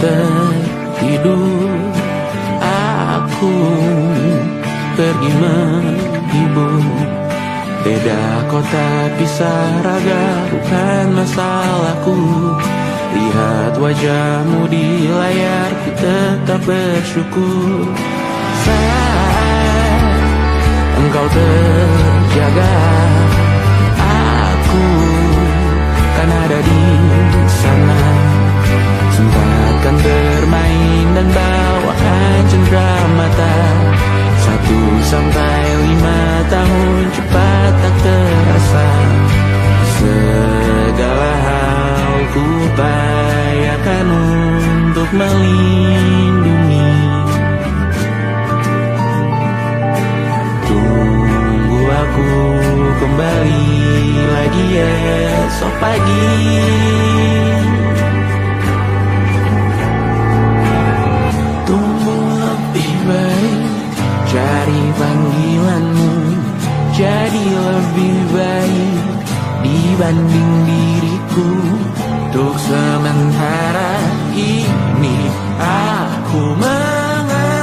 tertidur, aku pergi menghibur. Beda kota pisah raga bukan masalahku. Lihat wajahmu di layar, ku tetap bersyukur. Saat engkau terjaga, aku kan ada di sana. Sempatkan bermain dan bawaan cenderamata. 1 sampai 5 tahun cepat tak terasa. Segala hal ku upayakan untuk melindungi. Tunggu aku kembali lagi esok pagi. Tunggu lebih baik, cari panggilanmu jadi lebih baik dibanding diriku. Untuk sementara ini aku mengembara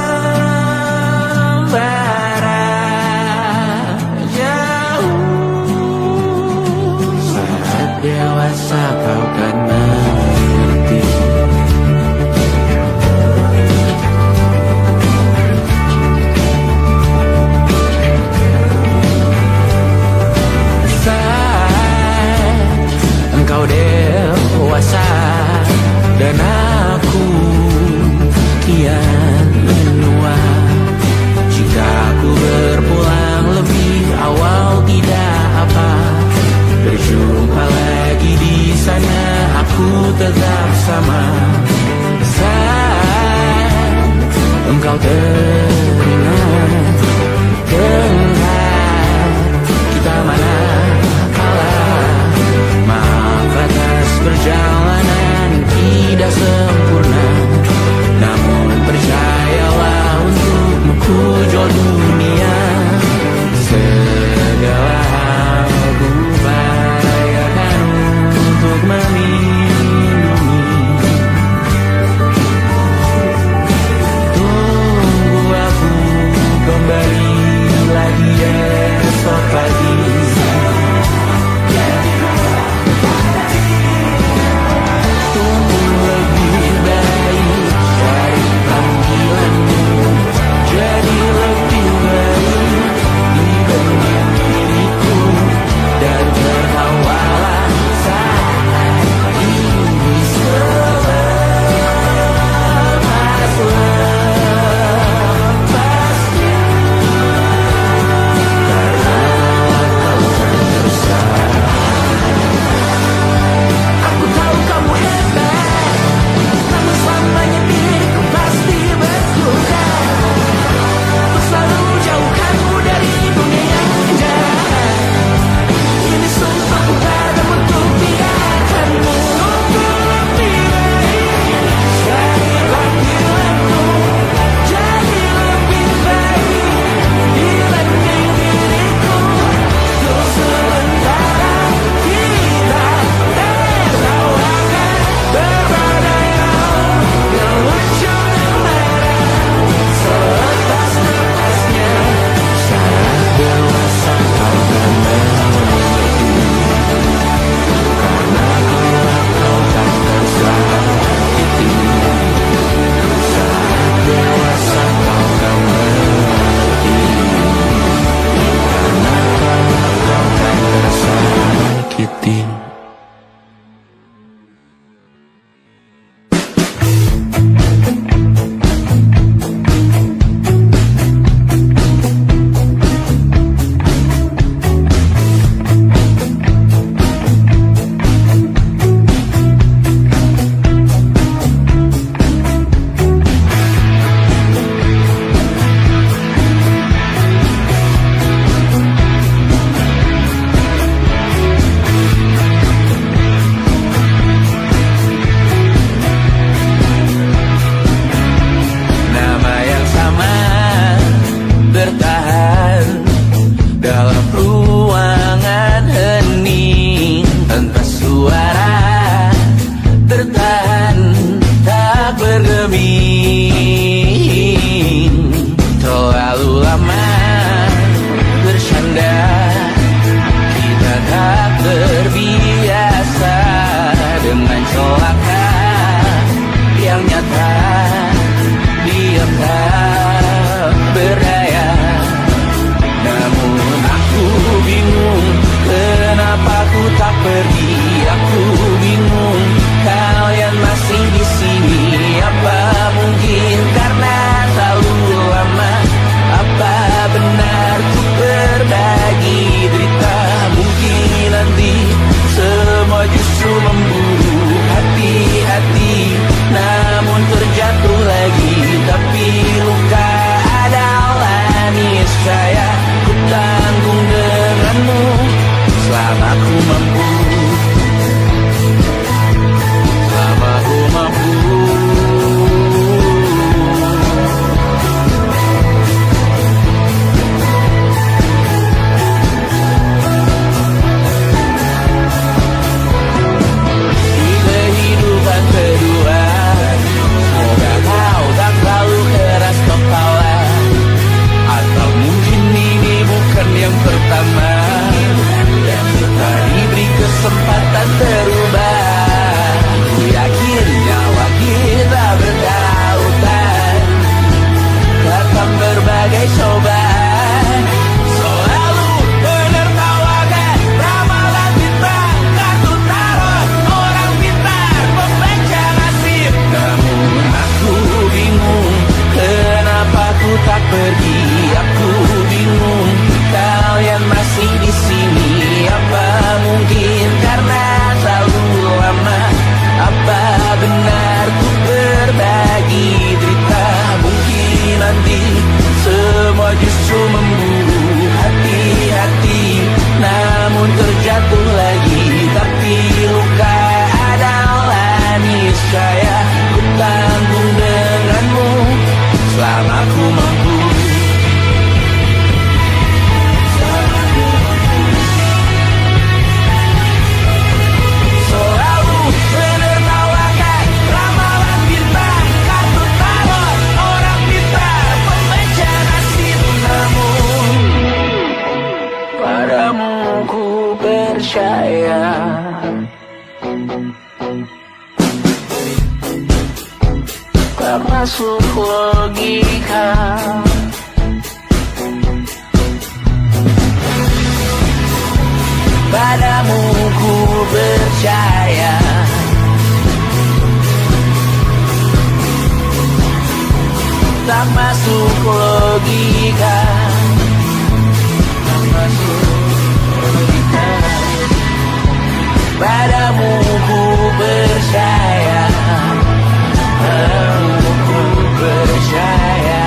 jauh. Saat dewasa kau kan mengerti. Engkau dewasa dan aku kian pergi. Aku bingung, kalian masih di sini. Apa mungkin karena terlalu lama? Apa benar ku berbagi derita? Mungkin nanti semua justru memburu hati-hati, namun terjatuh lagi. Tapi luka adalah niscaya, ku tanggung denganmu selama ku mampu. Selama ku mampu. Yang pertama, dan kita diberi kesempatan berubah. Ku yakin nyawa kita bertautan, datang berbagai cobaan. Selalu menertawakan ramalan bintang, kartu tarot orang pintar, pembaca nasib. Namun aku bingung, kenapa ku tak pergi. Aku bingung, kalian masih di sini. Apa mungkin karena terlalu lama? Apa benar ku berbagi derita? Mungkin nanti semua justru memburu hati-hati, namun terjatuh lagi. Tapi luka adalah niscaya, ku tanggung denganmu selama ku mampu. Percaya tak masuk logika. Padamu ku percaya, tak masuk logika. Tak masuk logika. Padamu ku percaya, padamu ku percaya.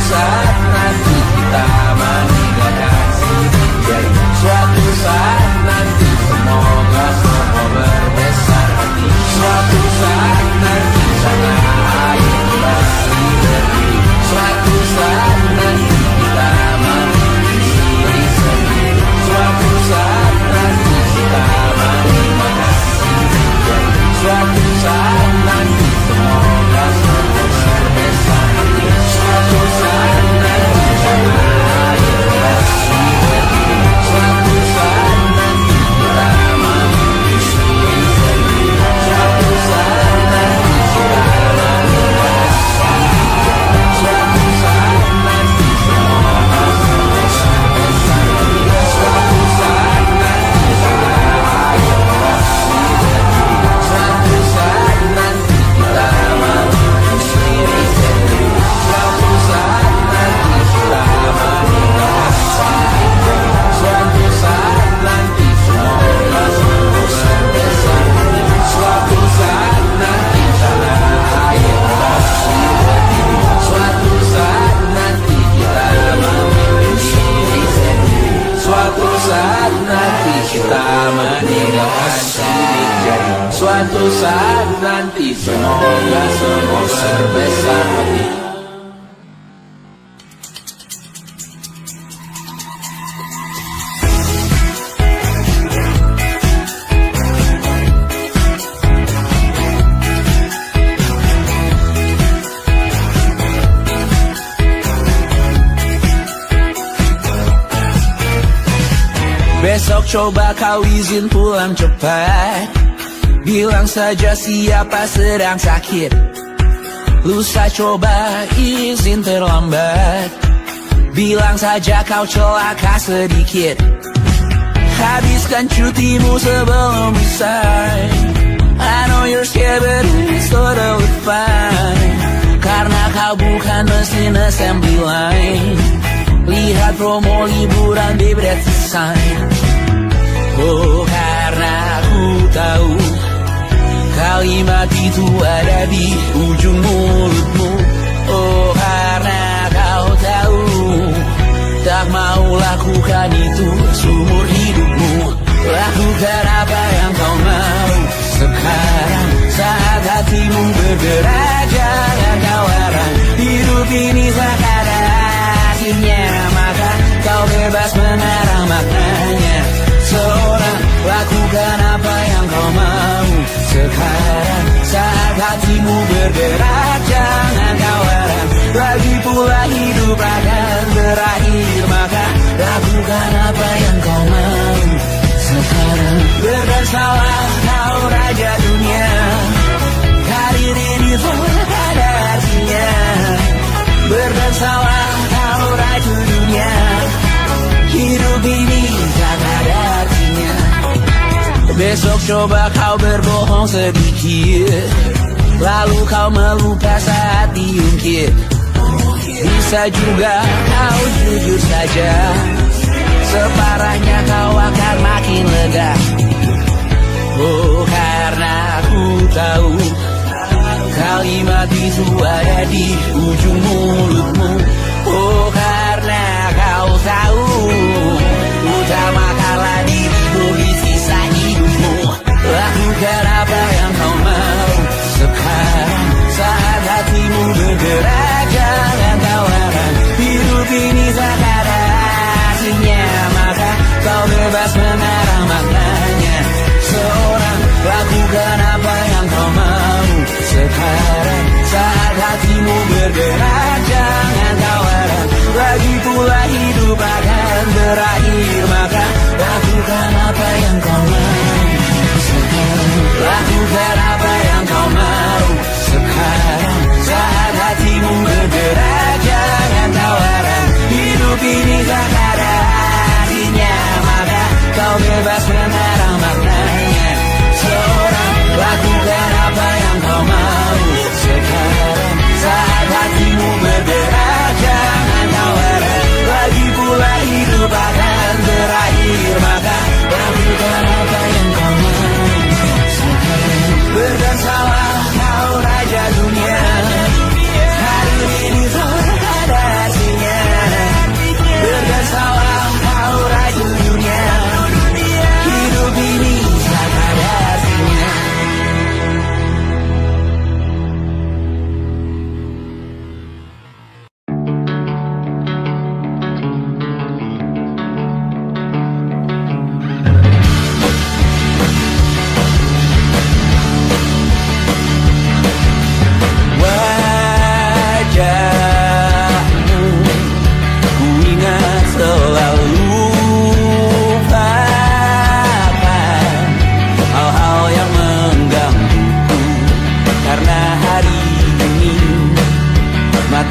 saat nanti kita meninggalkan sini. Jadi suatu saat nanti semoga semua berbesar hati. Suatu saat nanti sana air kembali berdiri. Suatu saat nanti kita memiliki sendiri. Suatu saat nanti kita meninggalkan sini. Jadi suatu saat nanti semoga semua berbesar hati. Suatu saat nanti sana air kembali berdiri. Suatu saat nanti kita memiliki sendiri. Suatu saat nanti kita meninggalkan sini. Suatu saat nanti semoga semua berbesar hati. Suatu saat nanti sana air kembali berdiri. Suatu saat nanti kita memiliki sendiri. Suatu saat nanti kita meninggalkan sini. Suatu saat nanti semoga semua berbesar hati. Suatu saat nanti sana air kembali berdiri. Suatu saat nanti kita memiliki sendiri. Suatu saat nanti kita meninggalkan sini. Jadi suatu saat nanti semoga semua berbesar hati. Besok coba kau izin pulang cepat. Bilang saja siapa sedang sakit. Lusa coba izin terlambat. Bilang saja kau celaka sedikit. Habiskan cutimu sebelum resign. I know you're scared but it's totally fine. Karena kau bukan mesin assembly line. Lihat promo liburan di Bread Design. Oh, karena aku tahu kalimat itu ada di ujung mulutmu. Oh, karena kau tahu tak mau lakukan itu seumur hidupmu. Lakukan apa yang kau mau sekarang saat hatimu bergerak. Jangan kau larang hidup ini sekarang. Maka kau bebas mengarang maknanya. Seorang lakukan apa yang kau mau sekarang saat hatimu bergerak. Jangan kau larang, lagi pula hidup akan berakhir. Maka lakukan apa yang kau mau sekarang. Berdansalah kau raja dunia. Karir ini tak ada artinya. Berdansalah kau raju dunia. Hidup ini tak ada artinya. Besok coba kau berbohong sedikit. Lalu kau melupa saat diungkit. Bisa juga kau jujur saja. Separahnya kau akan makin lega. Oh, karena aku tahu kalimat itu ada di ujung mulutmu. Oh, karena kau tahu utamakanlah dirimu di sisa hidupmu. Lakukan apa yang kau mau sekarang saat hatimu bergerak. Jangan kau larang hidup ini tak ada artinya. Maka kau bebas mengarang maknanya. Seorang lakukan apa yang kau mau sekarang saat hatimu bergerak. Jangan kau larang, lagi pula hidup akan berakhir. Maka lakukan apa yang kau mau sekarang. Lakukan apa yang kau mau sekarang saat hatimu bergerak. Jangan kau larang hidup ini tak ada artinya. Maka kau bebas mengarang maknanya. Seorang lakukan apa yang kau mau sekarang saat hatimu bergerak. Jangan kau larang, lagi pula hidup akan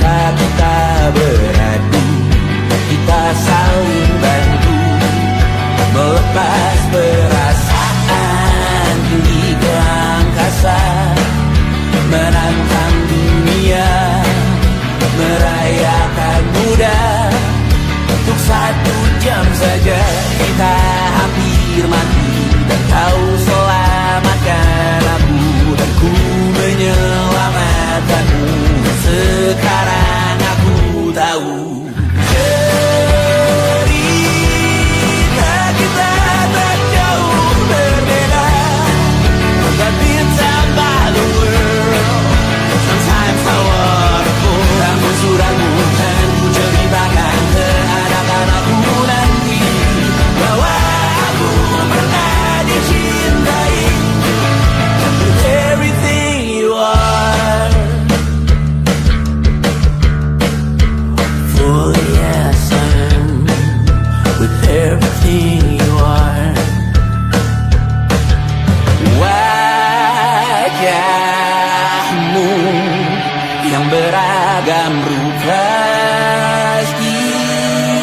maka kita beradu, kita saling bantu, melepas perasaan tinggi ke angkasa, menantang dunia, merayakan muda. Untuk 1 jam saja kita hampir mati, dan kau selamatkan aku, dan ku menyelamatkanmu. Sekarang aku tahu cerita kita tak jauh berbeda, but bintang by the world. Sometimes I wanna go. Namun suratmu kan ku ceritakan ke anak-anakku nanti, bahwa aku pernah dicintai with everything you are. Oh yes I am, with everything you are. Wajahmu yang beragam rupa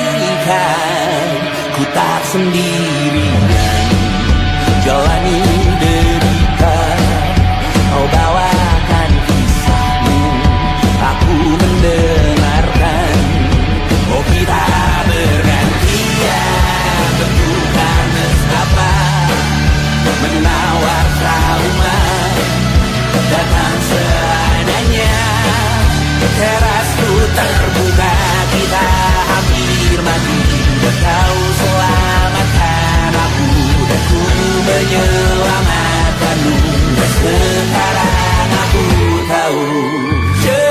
pastikan ku tak sendirian jalani derita. Kau bawakan kisahmu, aku mendengarkan. Oh kita bergantian bentukan nestapa, menawar trauma datang seadanya. Terasku terbuka, kita hampir mati, dan kau selamatkan aku, dan ku menyelamatkanmu. Sekarang aku tahu cerita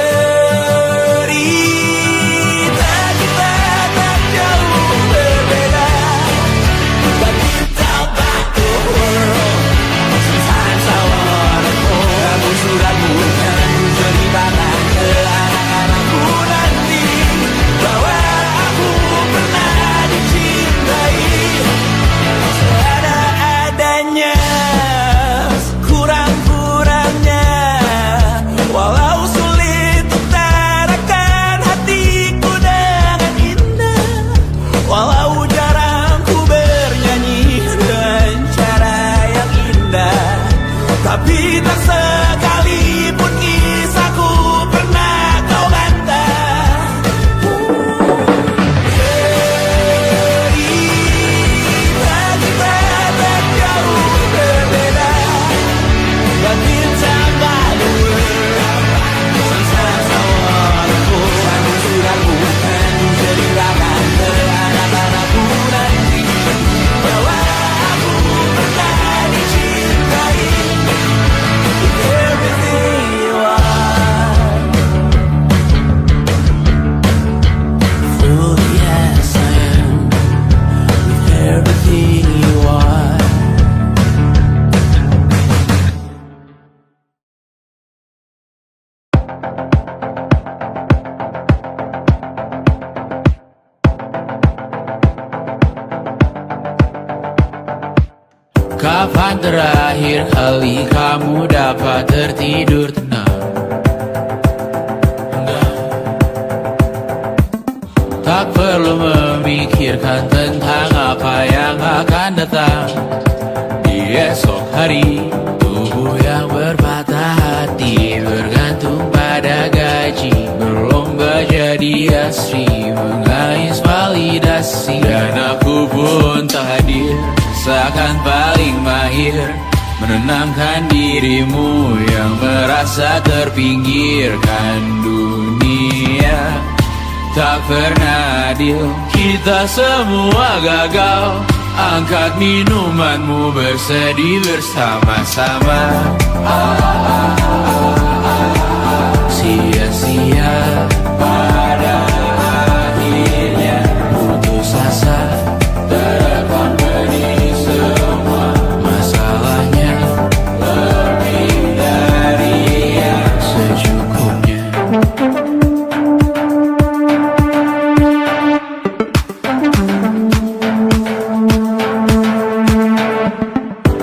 kita tak jauh berbeda, but kita back the world. Sometimes I wanna go. Namun suratmu kan ceritakan ke anak-anakku nanti, bahwa aku pernah dicintai seadanya, kurang-kurangnya. Walau sulit utarakan hatiku dengan indah, walau jarang ku bernyanyi dengan cara yang indah, tapi tak sekalipun kisahku pernah kau bantah. Cerita kita tak jauh berbeda, but bintang by the world. Sometimes I wanna go. Namun suratmu kan ceritakan ke anak-anakku nanti, bahwa aku pernah dicintai with everything you are. Fully yes I am, with everything you are. Kapan terakhir kali kamu dapat tertidur tenang? Tak perlu memikirkan tentang apa yang akan datang di esok hari. Tubuh yang berpatah hati bergantung pada gaji, berlomba jadi asri, mengais validasi. Dan aku pun tak hadir, seakan paling mahir menenangkan dirimu yang merasa terpinggirkan dunia. Tak pernah adil, kita semua gagal. Angkat minumanmu, bersedih bersama-sama. Sia-sia pada akhirnya putus asa, terekam benih semua masalahnya, lebih dari yang secukupnya.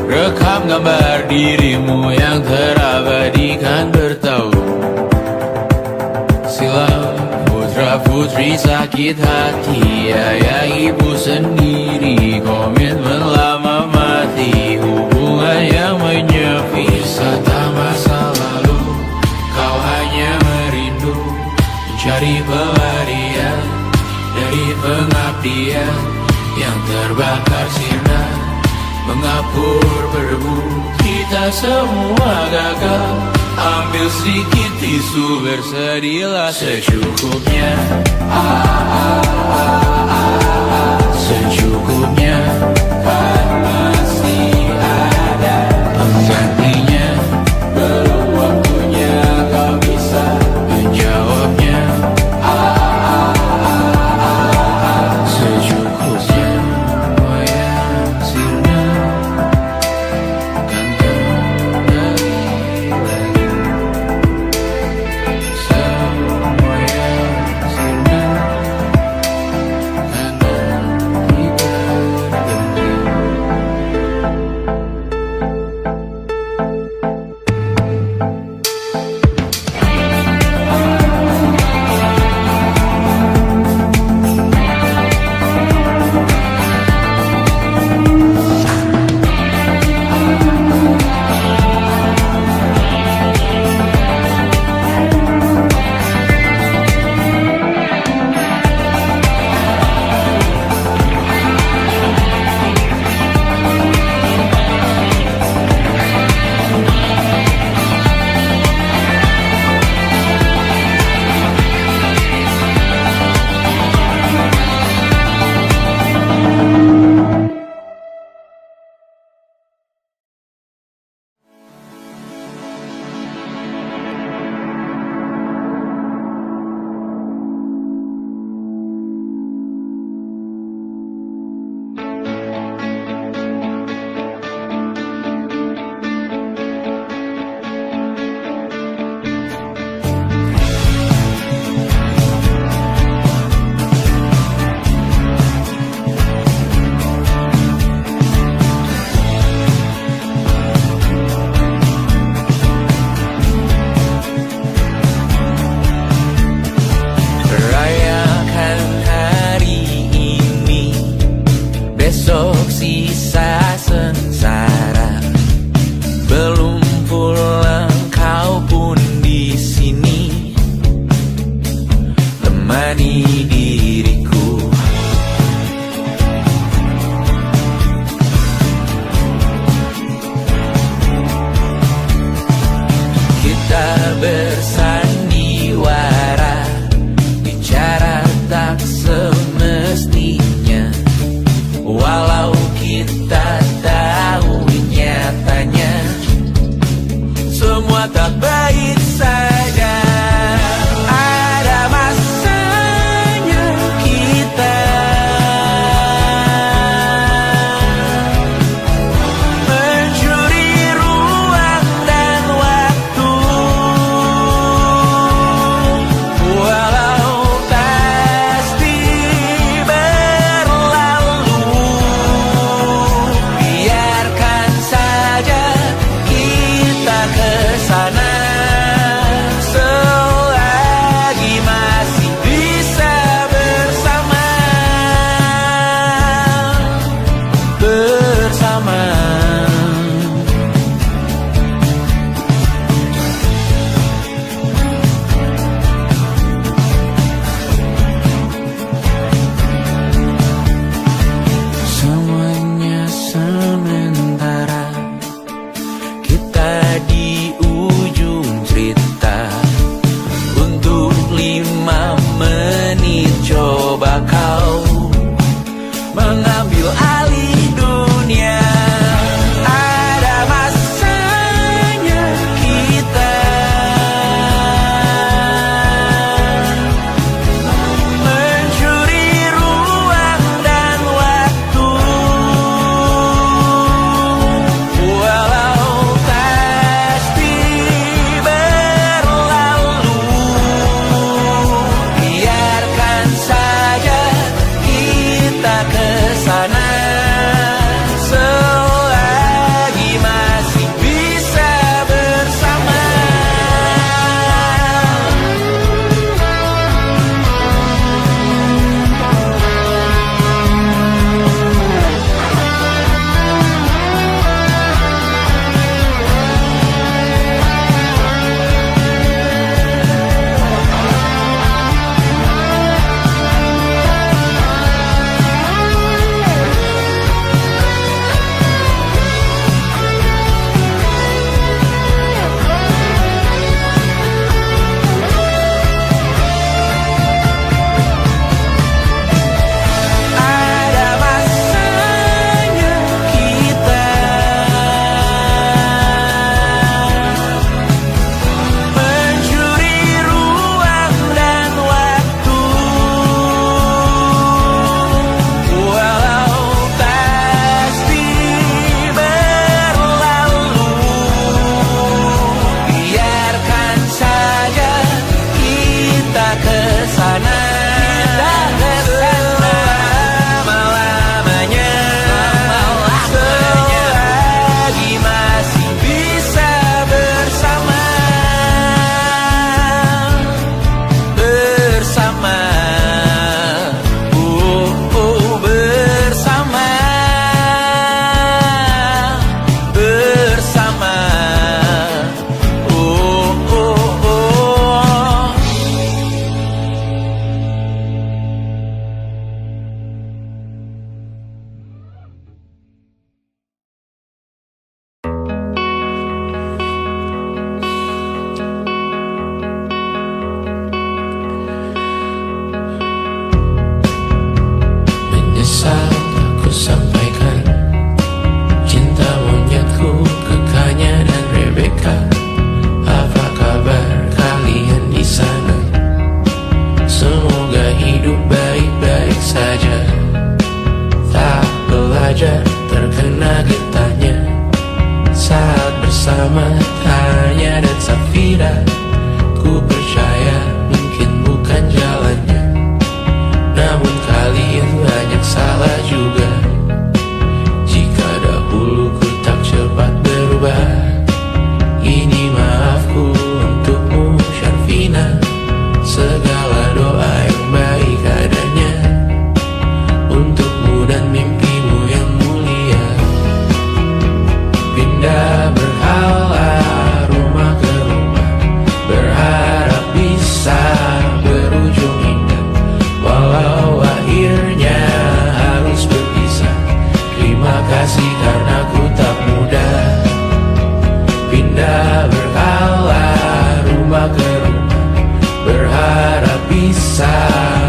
Rekam gambar dirimu yang terabadikan bertahun silam. putri sakit hati, ayah ibu sendiri, komitmen lama mati, hubungan yang menyepi. Wisata masa lalu, kau hanya merindu, mencari pelarian dari pengabdian yang terbakar sinar, mengapur berdebu. Kita semua gagal, ambil sedikit tisu, bersedihlah secukupnya. Secukupnya, kan masih ada penggantinya. Belum waktunya kau bisa menjawabnya. Secukupnya, wayang sirna, kantong dari lagi. Semua yang sirna, kantong diberganti. Rayakan hari ini, besok sisa sengsara. Belum pulang kau pun di sini, temani diriku. Kita bersandiwara, bicara tak semestinya, walau kita tahu nyatanya semua tak baik saja. Ada masanya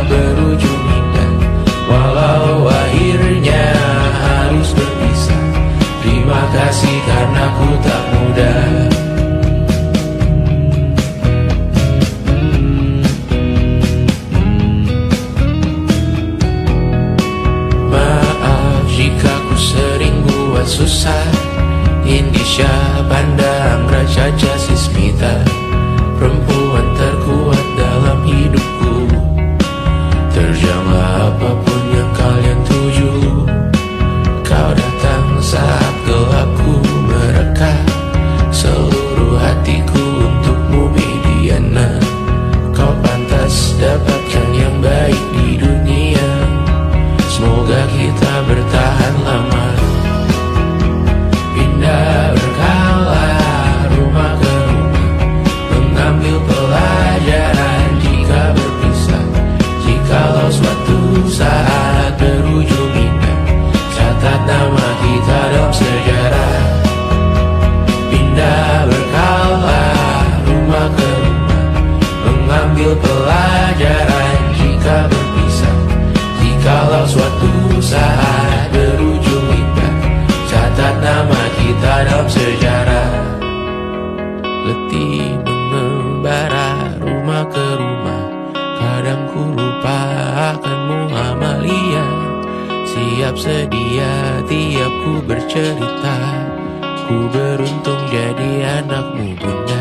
berujung indah. Walau akhirnya harus berpisah, terima kasih karena ku tak mudah. Maaf jika ku sering buat susah. Indisha, Banda, Amra, Caca, Sismita, perempuan terkuat dalam hidupku. Terjanglah apapun yang kalian tuju. Kau datang saat gelapku mereka, seluruh hatiku untukmu Mediana. Kau pantas dapatkan yang baik di dunia. Semoga kita bertahan lama. Pindah berkala rumah ke rumah, mengambil pelajaran jika berpisah. Jikalau suatu saat berujung indah, catat nama kita dalam sejarah. Pindah berkala rumah ke rumah, mengambil pelajaran jika berpisah. Jikalau suatu saat berujung indah, catat nama kita dalam sejarah. Letih mengembara rumah ke rumah, kadang ku lupa akanmu Amalia. Siap sedia tiap ku bercerita, ku beruntung jadi anakmu Bunda.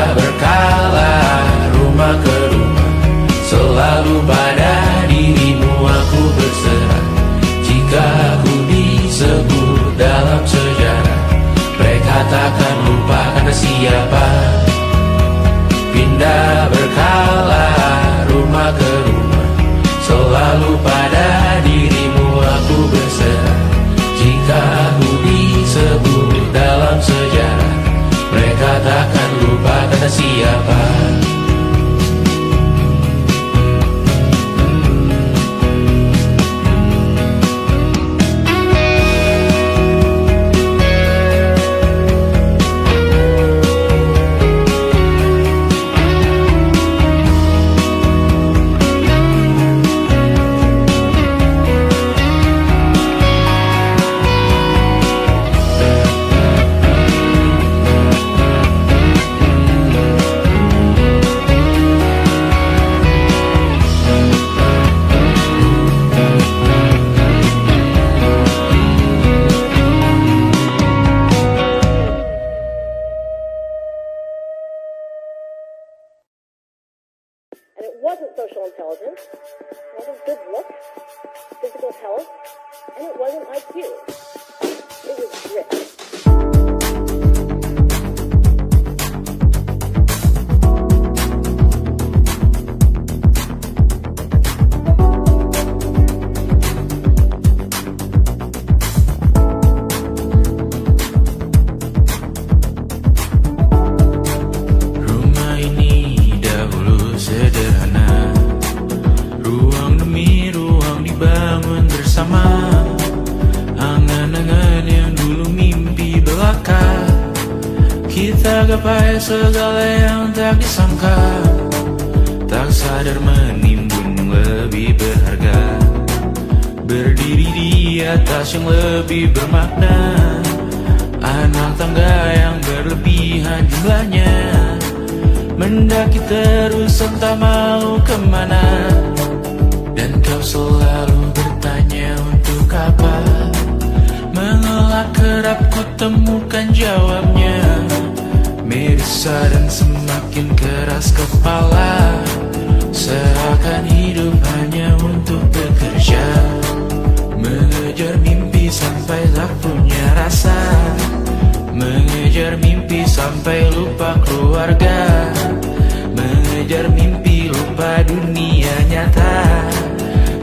Berkala rumah ke rumah, selalu pada dirimu aku berserah. Jika aku disebut dalam sejarah, mereka takkan lupa karena siapa. Pindah berkala rumah ke rumah, selalu pada dirimu aku berserah. Jika aku disebut dalam sejarah, mereka takkan lupa kata siapa. And it wasn't social intelligence, it wasn't good looks, physical health, and it wasn't IQ. It was grit. Kita gapai segala yang tak disangka, tak sadar menimbun yang lebih berharga, berdiri di atas yang lebih bermakna. Anak tangga yang berlebihan jumlahnya, mendaki terus entah mau kemana. Dan kau selalu bertanya untuk apa, mengelak kerap ku temukan jawabnya. Merisa dan semakin keras kepala, seakan hidup hanya untuk bekerja, mengejar mimpi sampai tak punya rasa, mengejar mimpi sampai lupa keluarga, mengejar mimpi lupa dunia nyata,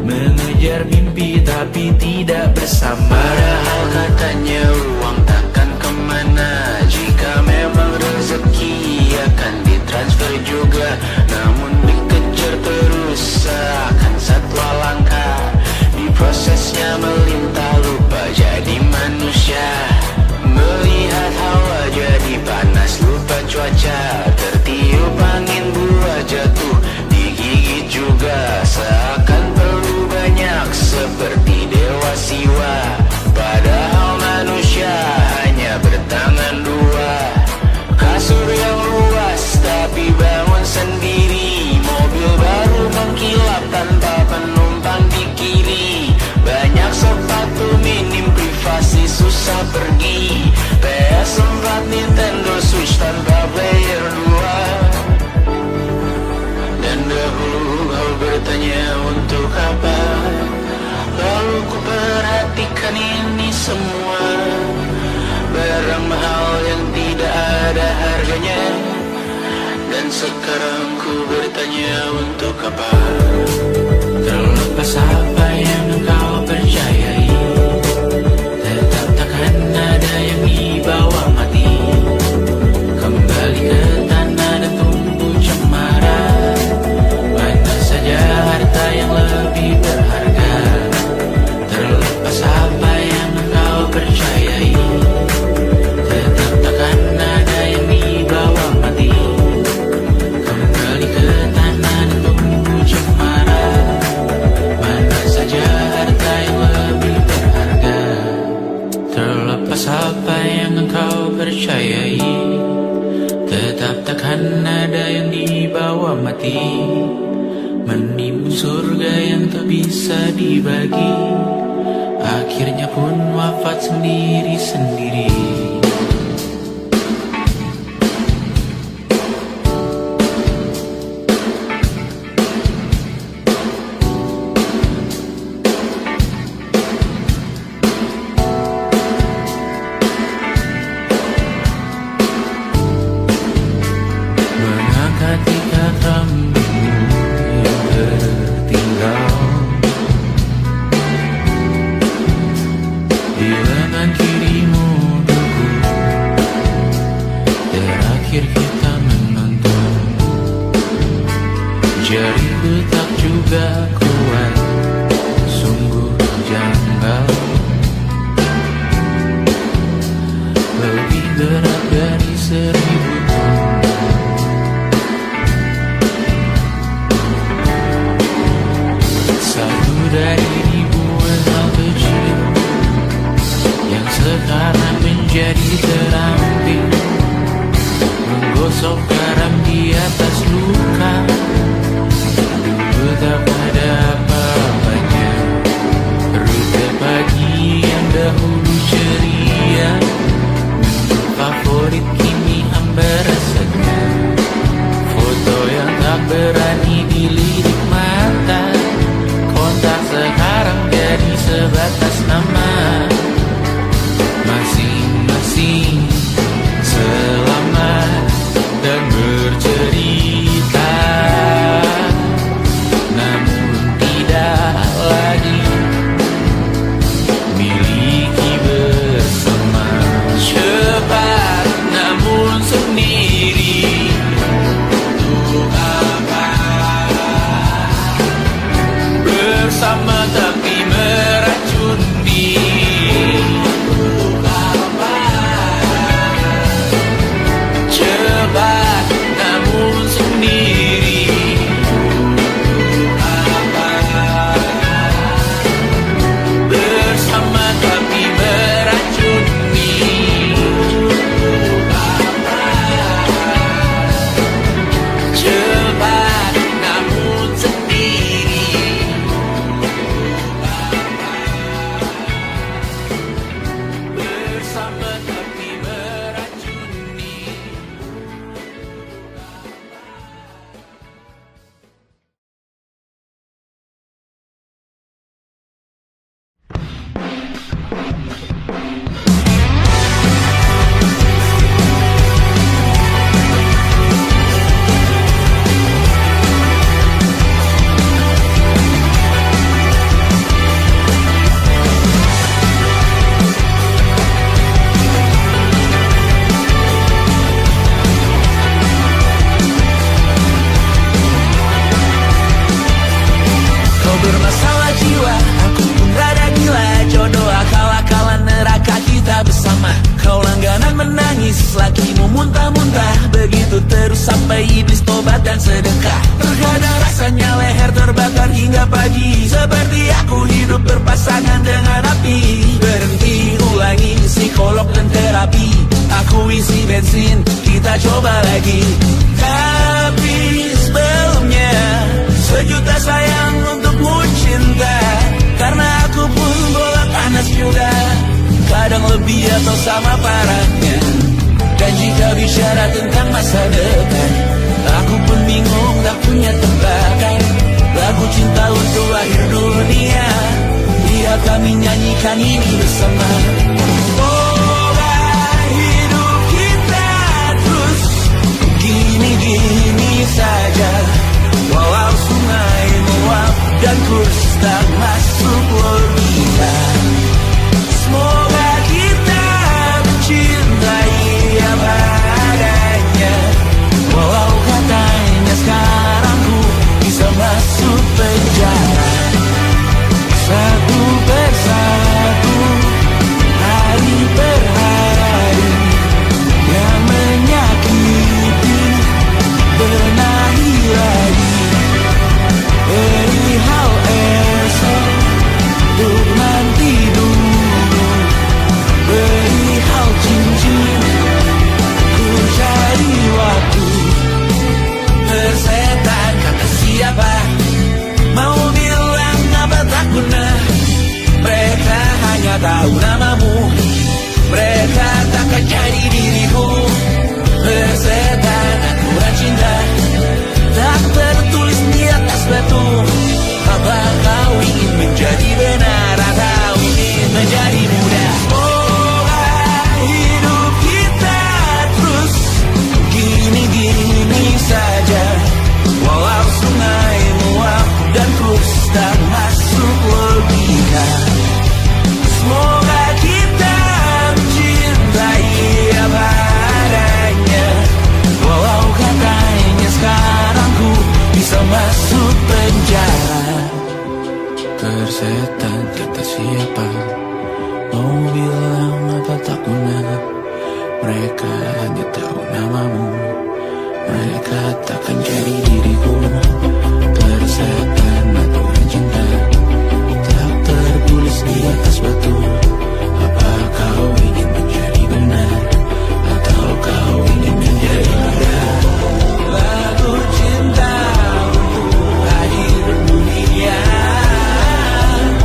mengejar mimpi tapi tidak bersama. Padahal katanya uang takkan kemana, jika memang rezeki akan ditransfer juga. juga, namun dikejar terus seakan satwa langka. Di prosesnya melintah lupa jadi manusia. Melihat hawa jadi panas lupa cuaca. Tertiup angin buah jatuh digigit juga. Seakan perlu banyak seperti dewa siwa. Padahal manusia hanya bertangan dua. Kasur yang luas tapi bangun sendiri. Mobil baru mengkilap tanpa penumpang di kiri. Banyak sepatu minim privasi susah pergi. PS4 Nintendo Switch tanpa player 2. Dan dahulu kau bertanya untuk apa. Lalu ku perhatikan ini semua. Barang mahal yang tidak ada harganya. Dan sekarang ku bertanya untuk apa. Terlepas apa yang engkau percayai, tetap takkan ada yang dibawa mati. Kembali ke tanah dan tumbuh cemara. Mana saja harta yang lebih berharga. Terlepas apa yang engkau percayai, tetap takkan ada yang dibawa mati. Kembali ke tanah dan tumbuh cemara. Mana saja harta yang lebih berharga. Terlepas apa yang engkau percayai, tetap takkan ada yang dibawa mati. Menimbun surga yang tak bisa dibagi, akhirnya pun wafat sendiri-sendiri. Mengangkat ikat rambutmu yang tertinggal di lengan kirimu beku. Terakhir kita menonton. Jariku tak juga kuat, sungguh janggal. Lebih berat dari 1000 ton. Satu dari ribuan hal kecil yang sekarang menjadi terampil. Menggosok garam di atas luka. Dulu tak ada apa-apanya. Rute pagi yang dahulu ceria. Menu favorit kini hambar rasanya. Foto yang tak berani dilirik mata. Kontak sekarang jadi sebatas nama. Masing-masing selamat dan bercerita, namun tidak lagi miliki bersama. Cepat namun sendiri. Untuk apa obat dan sedekah. Terkadang rasanya leher terbakar hingga pagi, seperti aku hidup berpasangan dengan api. Berhenti, ulangi psikolog dan terapi. Aku isi bensin, kita coba lagi. Tapi sebelumnya, sejuta sayang untukmu cinta. Karena aku pun bola panas juga, kadang lebih atau sama parahnya. Dan jika bicara tentang masa depan, aku pun bingung tak punya tembakan. Lagu cinta untuk akhir dunia, biar kami nyanyikan ini bersama. Semoga hidup kita terus gini-gini saja, walau sungai meluap dan kurs tak masuk logika. Semoga kita mencintai apa adanya, walau katanya sekarang ku bisa masuk penjara. Satu persatu, hari per hari, yang menyakiti benahi lagi. Perihal esok, untuk nanti dulu. Perihal cincin, ku cari waktu. Bersetan kata siapa, mau bilang apa tak guna. Mereka hanya tahu namamu, mereka takkan jadi diriku. Bersetan aturan cinta, tak tertulis di atas batu. Apa kau ingin menjadi benar atau ingin menjadi muda? Semoga hidup kita terus gini-gini saja, walau sungai meluap dan kurs tak masuk logika. Semoga kita mencintai apa adanya, walau katanya sekarang ku bisa masuk penjara. Persetan kata siapa, mau bilang apa tak guna. Mereka hanya tahu namamu, mereka takkan jadi diriku. Persetan aturan cinta, tak tertulis di atas batu. Apa kau ingin menjadi benar, atau kau ingin menjadi muda? Lagu cinta untuk akhir dunia,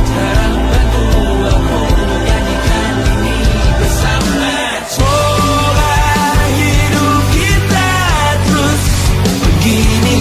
terang bantu aku nyanyikan ini bersama. Semoga hidup kita terus begini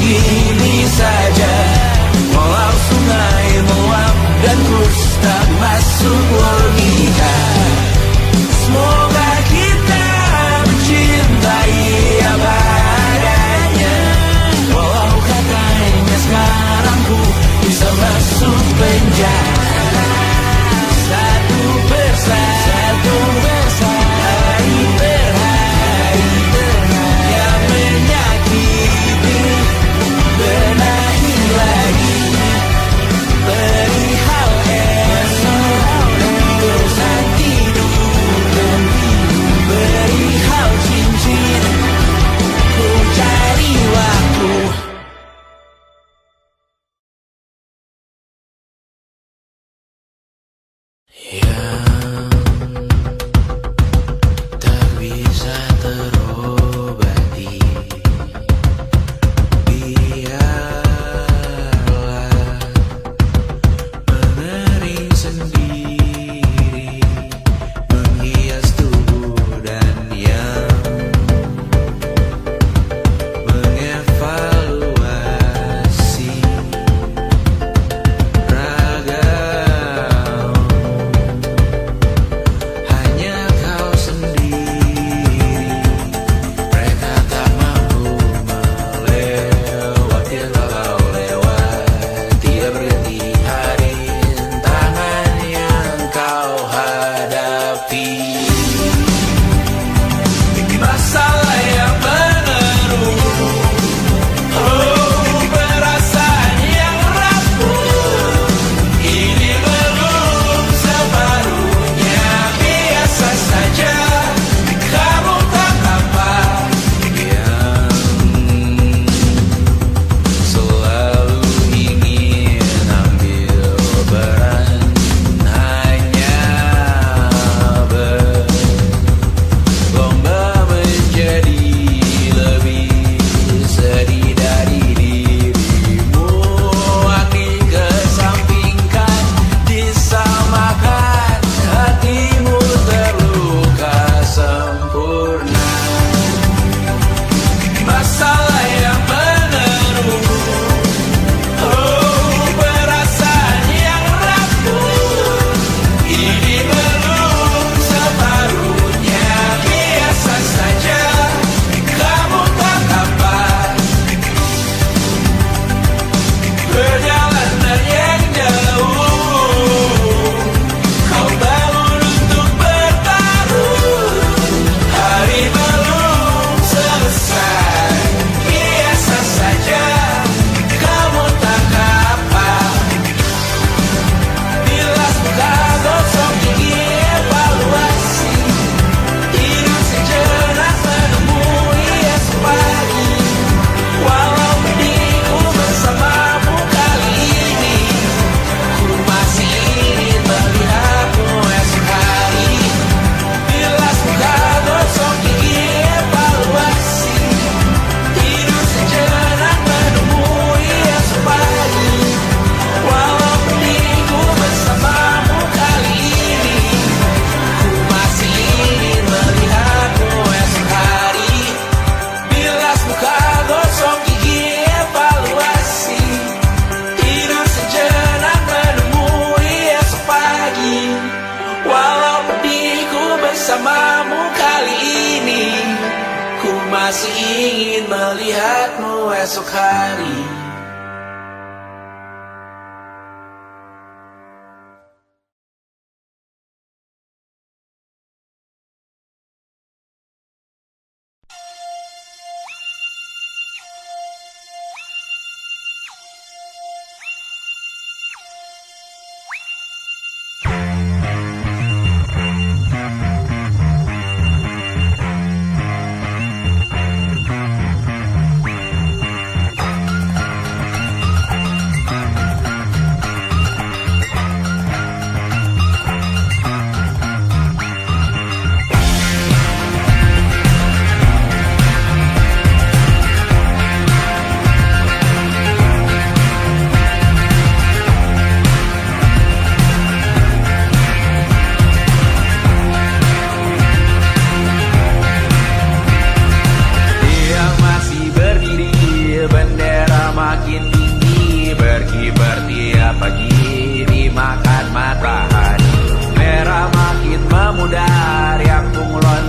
esok hari.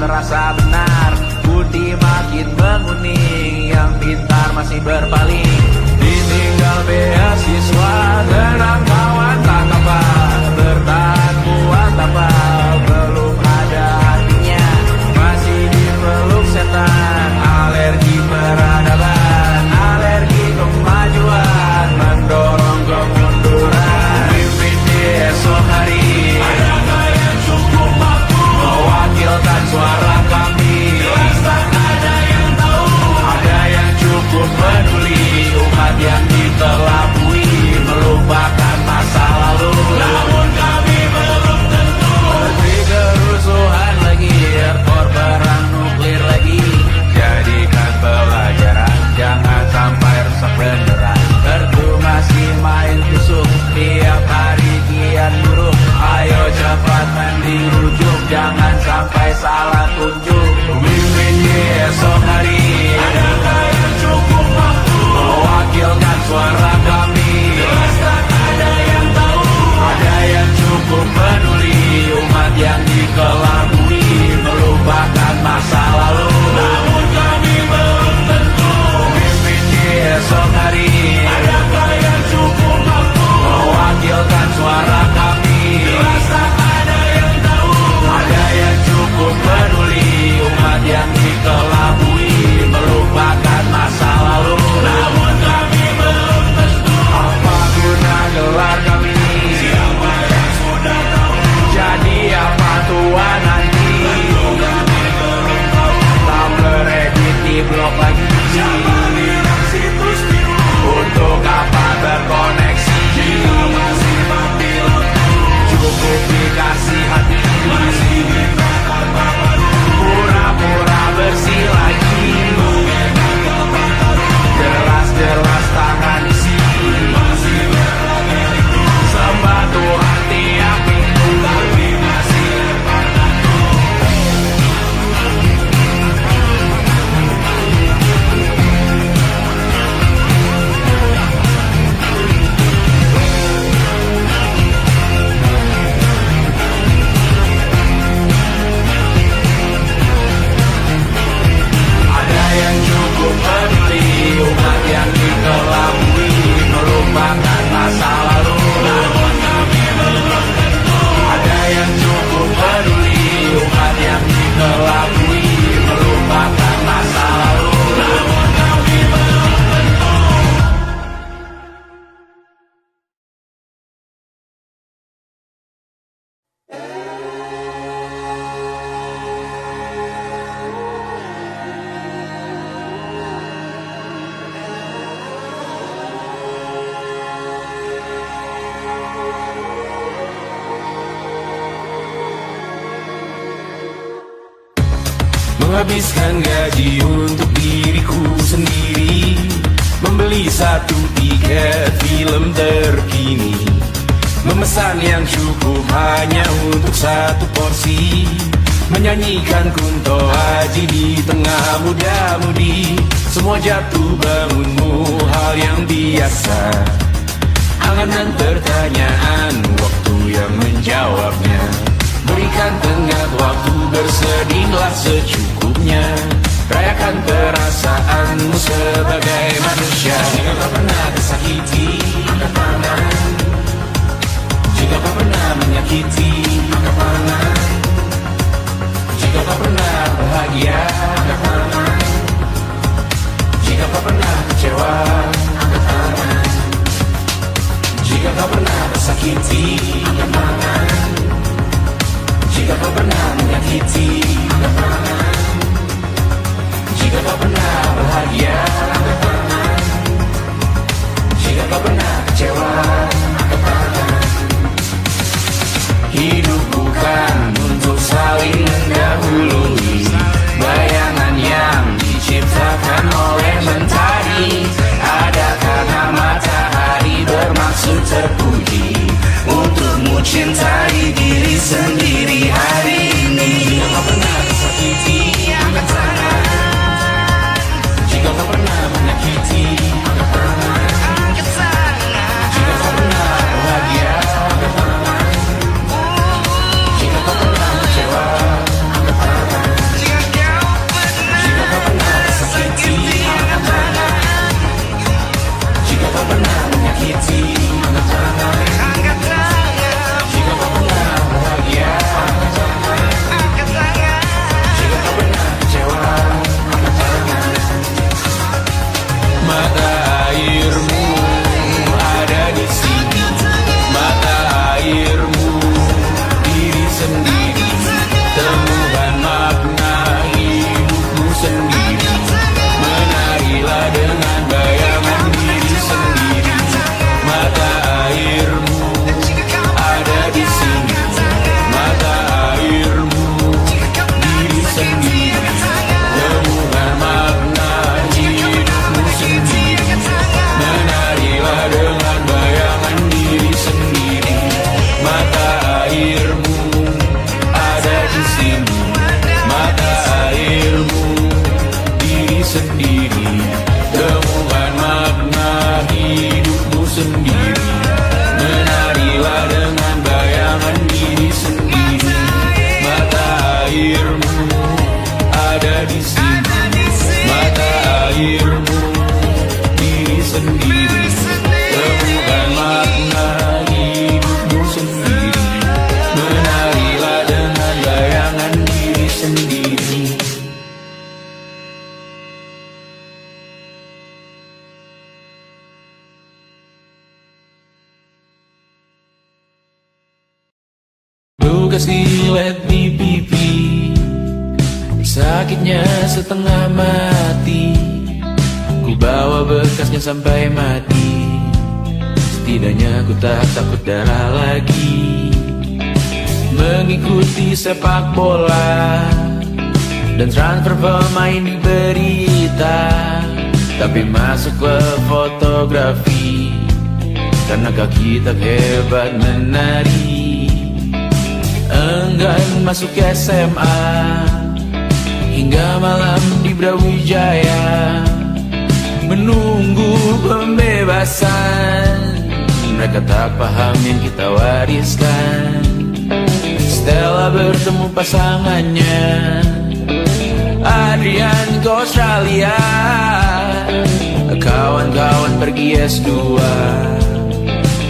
Terasa benar, budi makin menguning, yang pintar masih berpaling. Ditinggal beasiswa, tenang kawan tak apa, bertahan buat apa, belum ada hatinya, masih dipeluk setan. Alergi peradaban, alergi kemajuan, mendorong kemunduran. Mimpin di esok hari, adakah yang cukup mampu mewakilkan suara kami? Jelas tak ada yang tahu, ada yang cukup peduli, umat yang dikelabui, melupakan masa lalu. Namun kami belum tentu seperti kerusuhan lagi, airport perang nuklir lagi. Jadikan pelajaran, jangan sampai rusak beneran. Kartu masih main tusuk, tiap hari kian buruk. Ayo cepat mandi rujuk, jangan sampai salah tunjuk. Mimpin di esok hari, adakah yang cukup mampu mewakilkan suara kami? Jelas tak ada yang tahu, ada yang cukup peduli, umat yang dikelabui, melupakan masa lalu. Namun kami belum tentu mimpin di esok hari, adakah yang cukup mampu mewakilkan suara kami? Jelas tak ada yang tahu, ada yang cukup peduli, umat yang dikelabui, melupakan masa lalu. Namun kami belum tentu apa guna gelar kami. Siapa yang sudah tahu, jadi apa tua nanti? Kami belum tahu, tak beredit di blog lagi. Siapa bilang situs biru, untuk apa terkoneksi? Jika masih mati lampu, cukup dikasih hati, masih minta tambah baru, pura-pura bersih lagi. Jelas-jelas tangan isi, masih berlagak itu, sembah Tuhan tiap minggu, tapi masih lempar batu. Ada yang cukup peduli, umat yang dikelabui, melupakan masa lalu. Namun kami belum tentu, ada yang cukup peduli, umat yang dikelabui, melupakan masa lalu. Namun kami belum tentu. Menghabiskan gaji untuk diriku sendiri, membeli satu tiket film terkini, memesan yang cukup hanya untuk satu porsi, menyanyikan Kunto Aji di tengah muda-mudi. Semua jatuh bangunmu hal yang biasa, angan pertanyaan, waktu yang menjawabnya. Berikan tengah waktu, bersedihlah secukupnya. rayakan perasaanmu sebagai manusia. Jika kau pernah tersakiti, angkat tangan. Jika kau pernah menyakiti, angkat tangan. Jika kau pernah bahagia, angkat tangan. Jika kau pernah kecewa, angkat tangan. Jika kau pernah tersakiti, angkat tangan. Jika kau pernah menyakiti, angkat tangan. Jika kau pernah bahagia, angkat tangan. Jika kau pernah kecewa, angkat tangan. Hidup bukan untuk saling mendahului bayangan yang diciptakan oleh mentari. Ada karena matahari bermaksud terpuji untukmu cintai diri sendiri hari ini. Jika kau pernah tersakiti, angkat tangan. Jika kau pernah menyakiti, angkat tangan. Jika kau pernah bahagia, angkat tangan. Jika kau pernah kecewa, angkat tangan. Jika kau pernah tersakiti, angkat tangan. Jika kau pernah menyakiti, angkat tangan. Jika kau pernah bahagia, angkat tangan. Jika kau pernah kecewa, angkat tangan. Mata airmu ada di sini, mata airmu diri sendiri, temukan makna hidupmu sendiri. Menarilah dengan bayangan diri sendiri. Mata airmu ada di sini, mata airmu diri sendiri, temukan makna hidupmu sendiri. Menarilah dengan bayangan diri sendiri. Mata airmu ada di sini, mata airmu diri sendiri, temukan makna hidupmu sendiri. Menarilah dengan bayangan diri sendiri. Mata airmu ada di sini, mata airmu diri sendiri, temukan makna hidupmu sendiri. Menarilah dengan bayangan diri sendiri. Luka silet di pipi, sakitnya setengah mati. Ku bawa bekasnya sampai mati. Setidaknya ku tak takut darah lagi. Mengikuti sepak bola dan transfer pemain di berita, tapi masuk ke fotografi karena kaki tak hebat menari. Enggan masuk SMA hingga malam di Brawijaya, menunggu pembebasan. Mereka tak paham yang kita wariskan. Stella bertemu pasangannya, Adrian ke Australia, kawan-kawan pergi S2,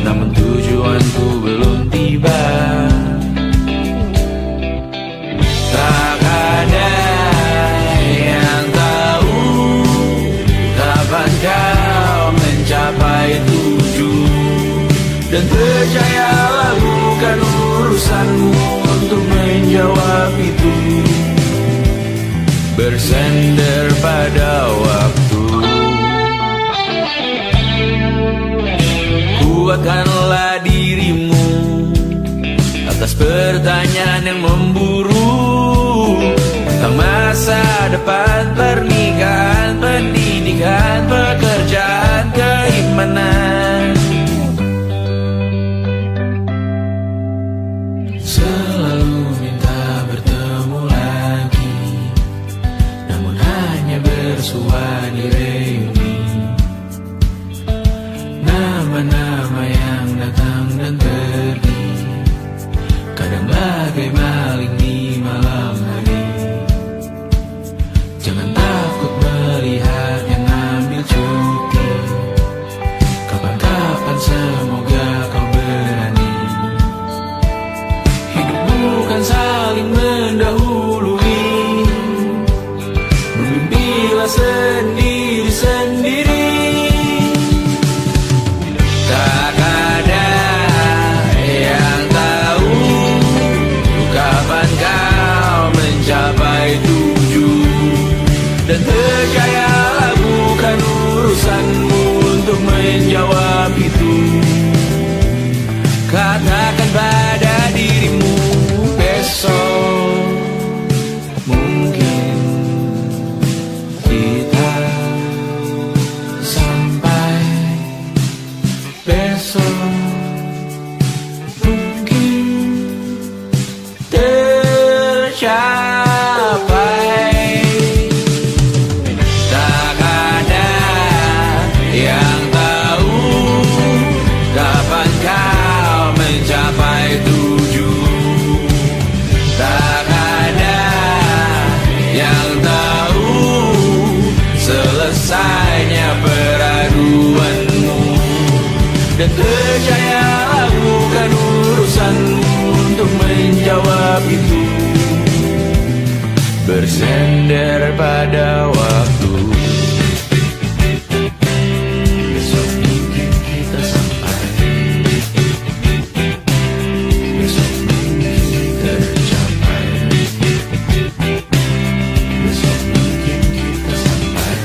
namun tujuanku belum tiba. Tak ada yang tahu kapan kau mencapai tujuan, dan percayalah bukan urusanmu untuk menjawab itu. Bersender pada waktu, kuatkanlah dirimu atas pertanyaan yang memburu tentang masa depan, pernikahan, pendidikan, pekerjaan, keimanan. Selalu minta bertemu lagi, namun hanya bersua di reuni. Nama-nama yang datang dan pergi, kadang bagai maling di malam hari. Jangan besok mungkin tercapai. Tak ada yang tahu kapan kau mencapai tujuh. Tak ada yang tahu selesainya peraduanmu. Dan percayalah bukan urusanmu untuk menjawab itu. Bersender pada waktu. Besok mungkin kita sampai. Besok mungkin tercapai. Besok mungkin kita sampai.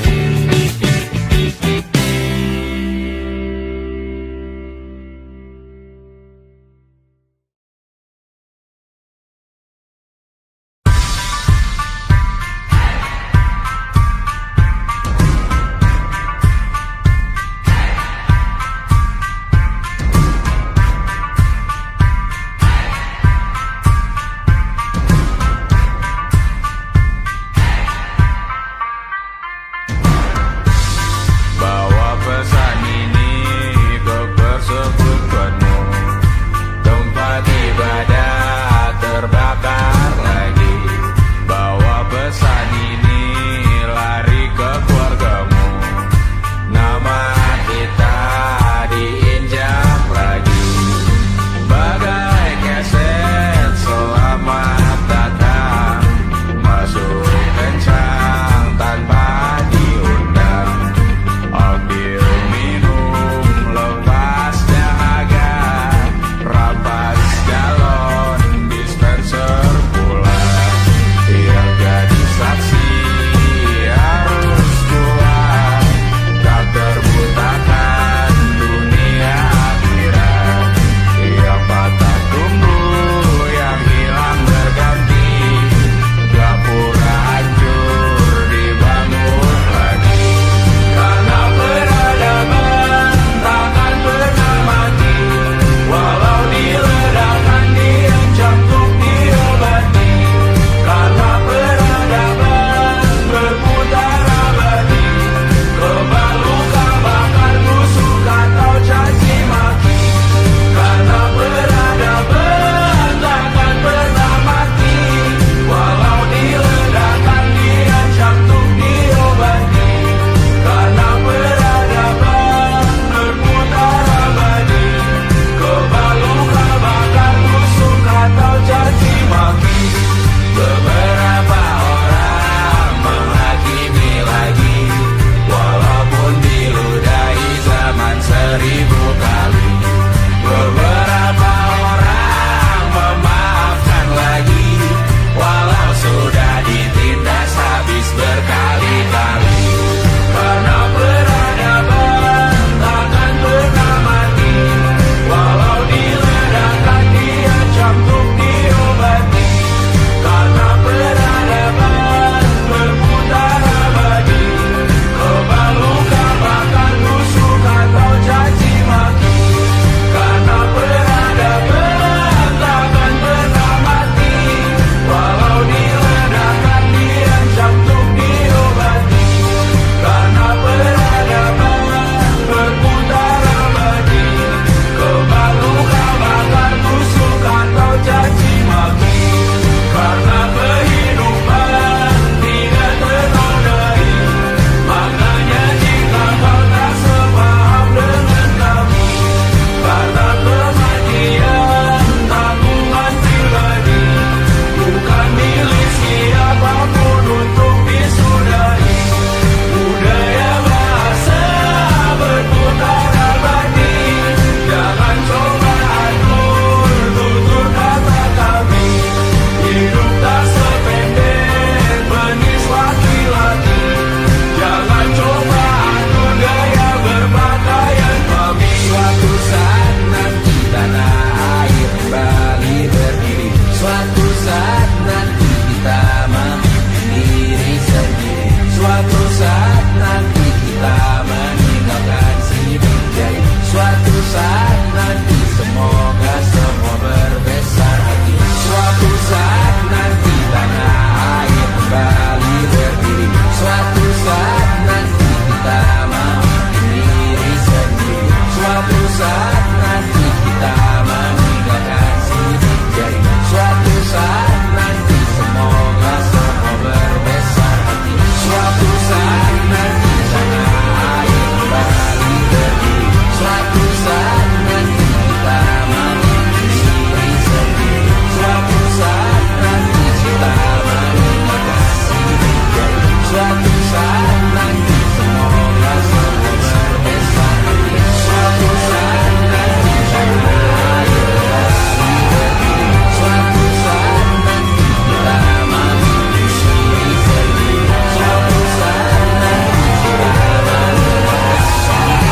saat nanti kita meninggalkan sini. Jadi suatu saat nanti semoga semua berbesar hati. Suatu saat nanti tanah air kembali berdiri. Suatu saat nanti kita mandiri sendiri. Suatu saat nanti kita meninggalkan sini. Jadi suatu saat nanti semoga semua berbesar hati. Suatu saat nanti tanah air kembali berdiri. Suatu saat nanti kita mandiri sendiri. Suatu saat nanti kita meninggalkan sini.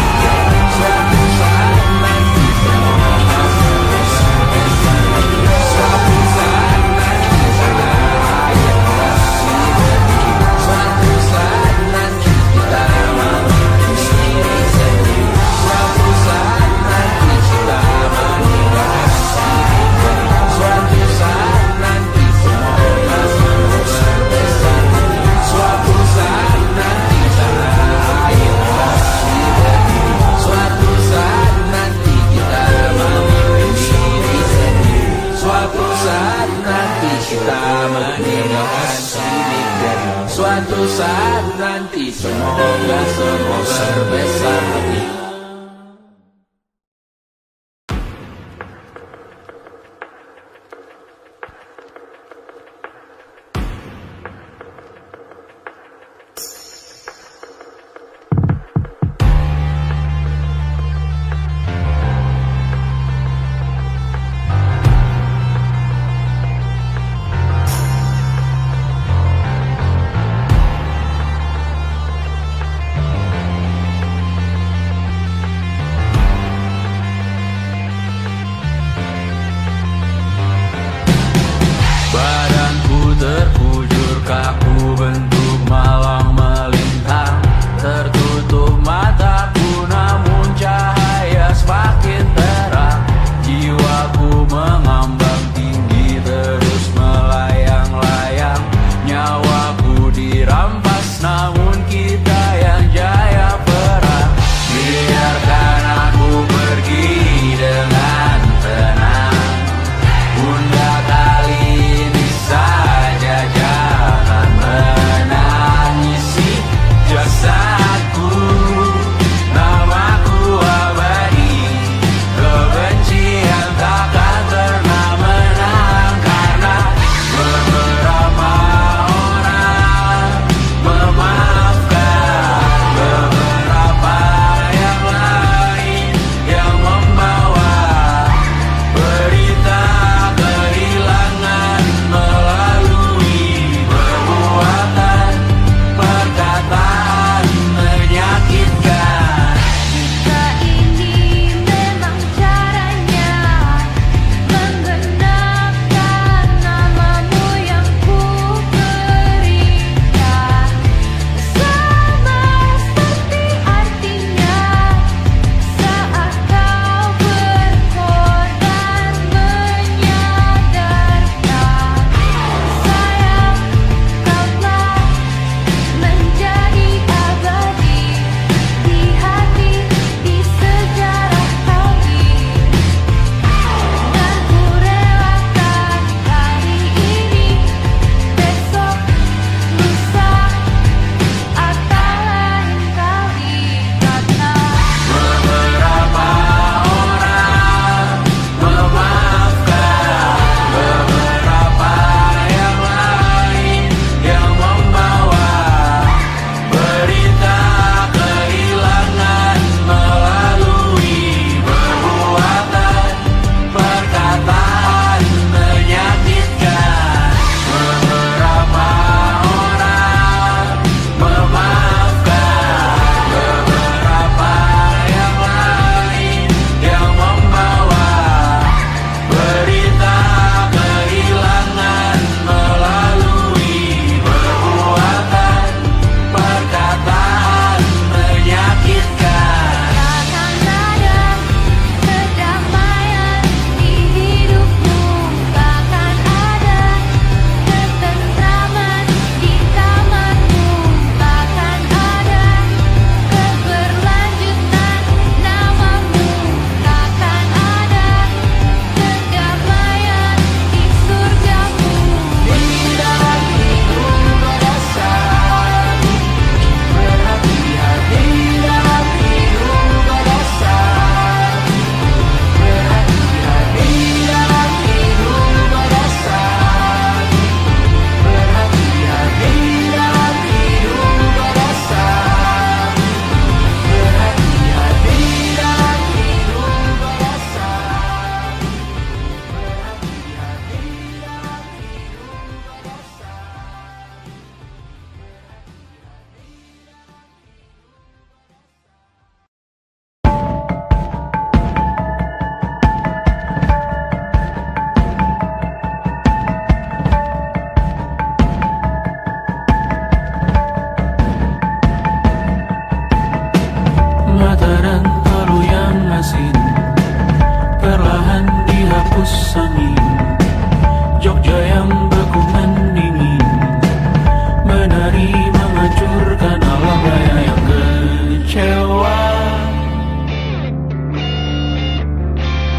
Suatu saat nanti semoga semua berbesar hati. Suatu saat nanti tanah air kembali berdiri. Suatu saat nanti kita mandiri sendiri. Suatu saat nanti kita meninggalkan sini. Suatu saat nanti semoga semua berbesar hati. Suatu saat nanti tanah air kembali berdiri. Suatu saat nanti kita mandiri sendiri. Suatu saat nanti kita meninggalkan sini. Suatu saat nanti semoga semua berbesar hati. Badanku terkujur kaku bentuk malang melintang. Tertutup mataku namun cahaya semakin terang. Jiwaku mengambang tinggi terus melayang-layang. Nyawaku dirampas namun kita yang jaya perang. Biarkan aku pergi dengan tenang. Bunda kali ini saja jangan menang.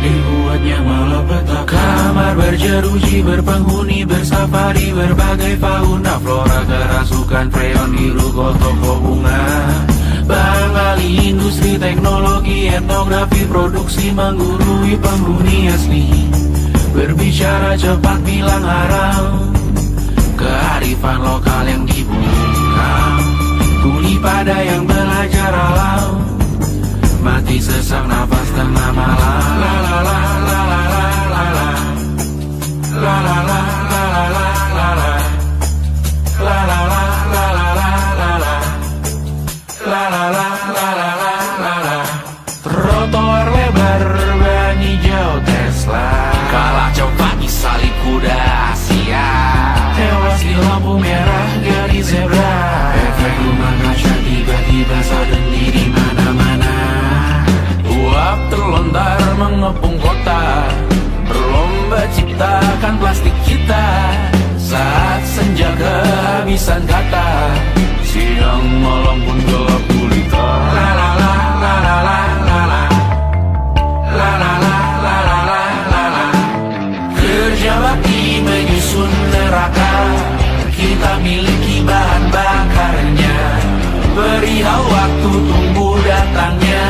dibuatnya malapetaka. Kamar berjeruji, berpenghuni, bersafari, berbagai fauna flora, kerasukan freon, biru, toko bunga. Bangali industri, teknologi, etnografi, produksi menggurui penghuni asli. Berbicara cepat, bilang haram, kearifan lokal yang dibungkam. Kuli pada yang belajar alam, mati sesak nafas tengah malam. La la la la la la la la. La la la la la la la la. La la la la la la la la. La la la la la la la la. Trotoar lebar ban hijau Tesla, kalah cepat disalip kuda Asia, tewas di lampu merah garis zebra. Efek rumah kaca tiba-tiba suddenly di mana-mana. Uap terlontar mengepung kota, berlomba ciptakan plastik kita. Saat senja kehabisan kata, siang malam pun gelap gulita. La la la la la la la la. La la la la la la la la. Kerja bakti menyusun neraka, kita miliki bahan bakarnya. Perihal waktu tunggu datangnya,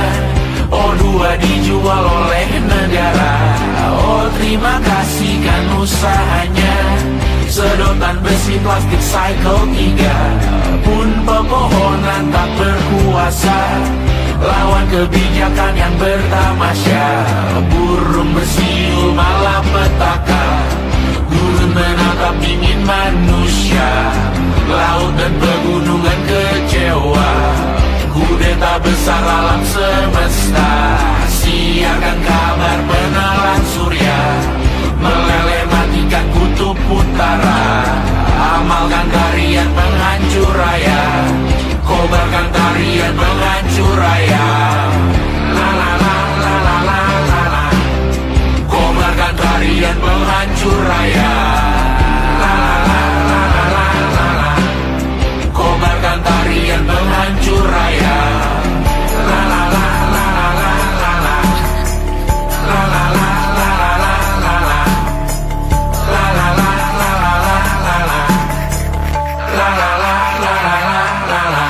O2 dijual oleh negara. Oh terima kasih kan usahanya, sedotan besi plastik cycle 3. Pun pepohonan tak berkuasa lawan kebijakan yang bertamasya. Burung bersiul malapetaka, gurun menatap dingin manusia. Laut dan pegunungan kecewa, kudeta besar alam semesta. Siarkan kabar penelan surya, meleleh matikan kutub utara. Amalkan tarian penghancur raya, kobarkan tarian penghancur raya. La la la la la la la la. Kobarkan tarian penghancur raya. La la la la la la la la. Kobarkan tarian penghancur raya. La la la la la la la la. La la la la la la la la. La la la la la la la la. La la la la la la la.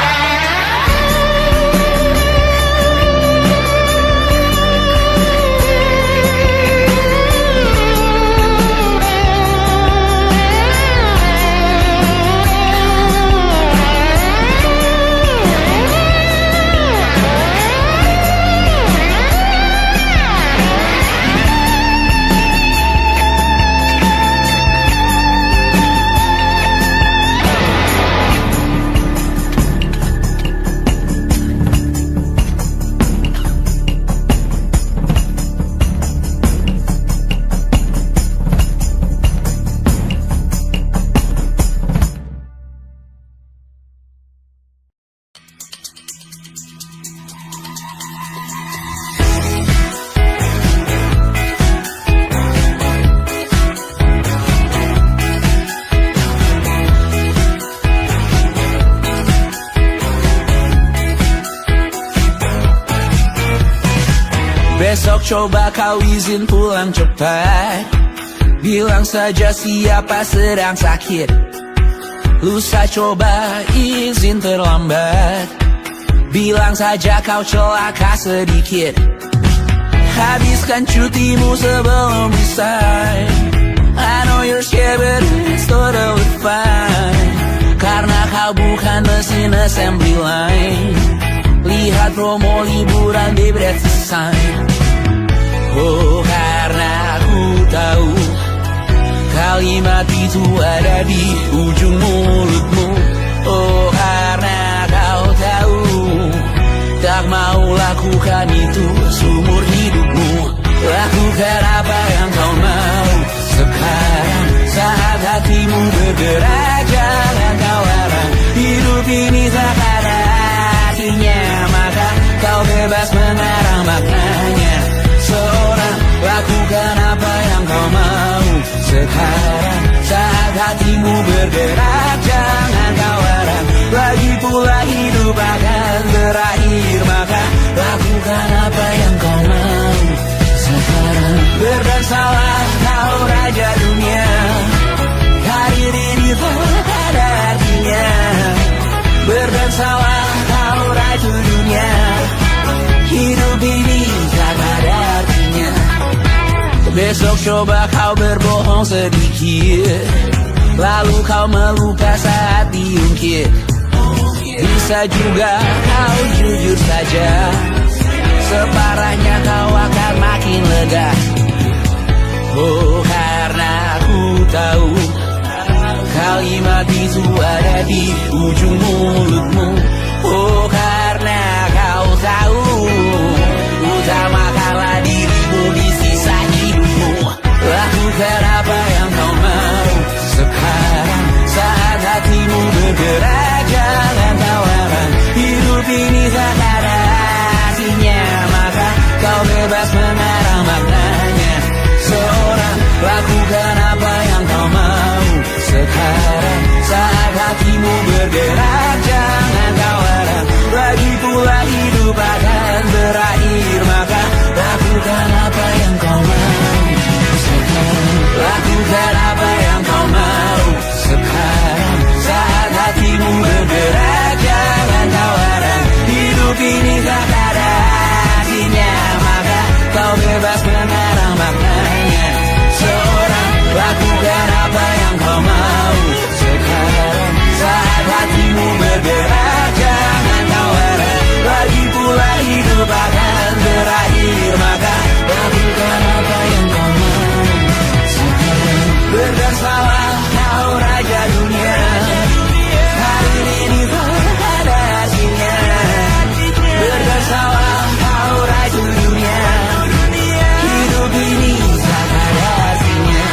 Besok coba kau izin pulang cepat, bilang saja siapa sedang sakit. Lusa coba izin terlambat, bilang saja kau celaka sedikit. Habiskan cutimu sebelum resign. I know you're scared but it's totally fine, karena kau bukan mesin assembly line. Lihat promo liburan di Bread Sign. Oh karena aku tahu kalimat itu ada di ujung mulutmu. Oh karena kau tahu tak mau lakukan itu seumur hidupmu. Lakukan apa yang kau mau sekarang, saat hatimu bergerak. Jangan kau larang, hidup ini tak ada artinya, maka kau bebas mengarang maknanya. Seorang lakukan apa yang kau mau sekarang, saat hatimu bergerak. Jangan kau larang, lagi pula hidup akan berakhir, maka lakukan apa yang kau mau sekarang. bersalah kau raja dunia. Hadir ini tak ada artinya. Bersalah kau ratu dunia. Hidup ini tak ada artinya. Besok coba kau berbohong sedikit, lalu kau melupa saat diungkit. Bisa juga kau jujur saja, separahnya kau akan makin lega. Oh, karena aku tahu kalimat itu ada di ujung mulutmu. Oh, karena kau tahu utamakanlah dirimu di sisa hidupmu. Lakukan apa yang kau mau sekarang, saat hatimu bergerak. Jangan tawaran, hidup ini tak ada artinya, maka kau bebas mengarang maknanya. Seorang, lakukan apa yang kau mau sekarang, saat hatimu bergerak. Jangan tawaran, lagi pula hidup akan berakhir, maka lakukan apa yang kau mau sekarang. Lakukan apa yang kau mau sekarang, saat hatimu bergerak. Jangan tawaran, hidup ini tak ada artinya, maka kau bebas mengarang maknanya. Seorang, lakukan apa yang kau mau sekarang, saat hatimu bergerak. Jangan tawaran, lagi pula hidup akan berakhir, maka lakukan apa yang kau mau sekarang. Bersalah kau raja dunia. Hari ini tak ada artinya. Bersalah kau raja dunia. Hidup ini tak ada artinya.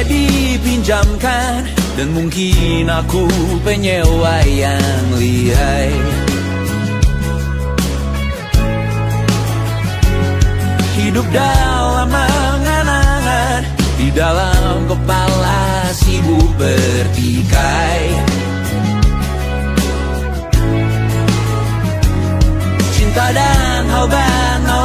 Dipinjamkan, dan mungkin aku penyewa yang lihai. Hidup dalam angan-angan, di dalam kepala sibuk bertikai. Cinta dan hal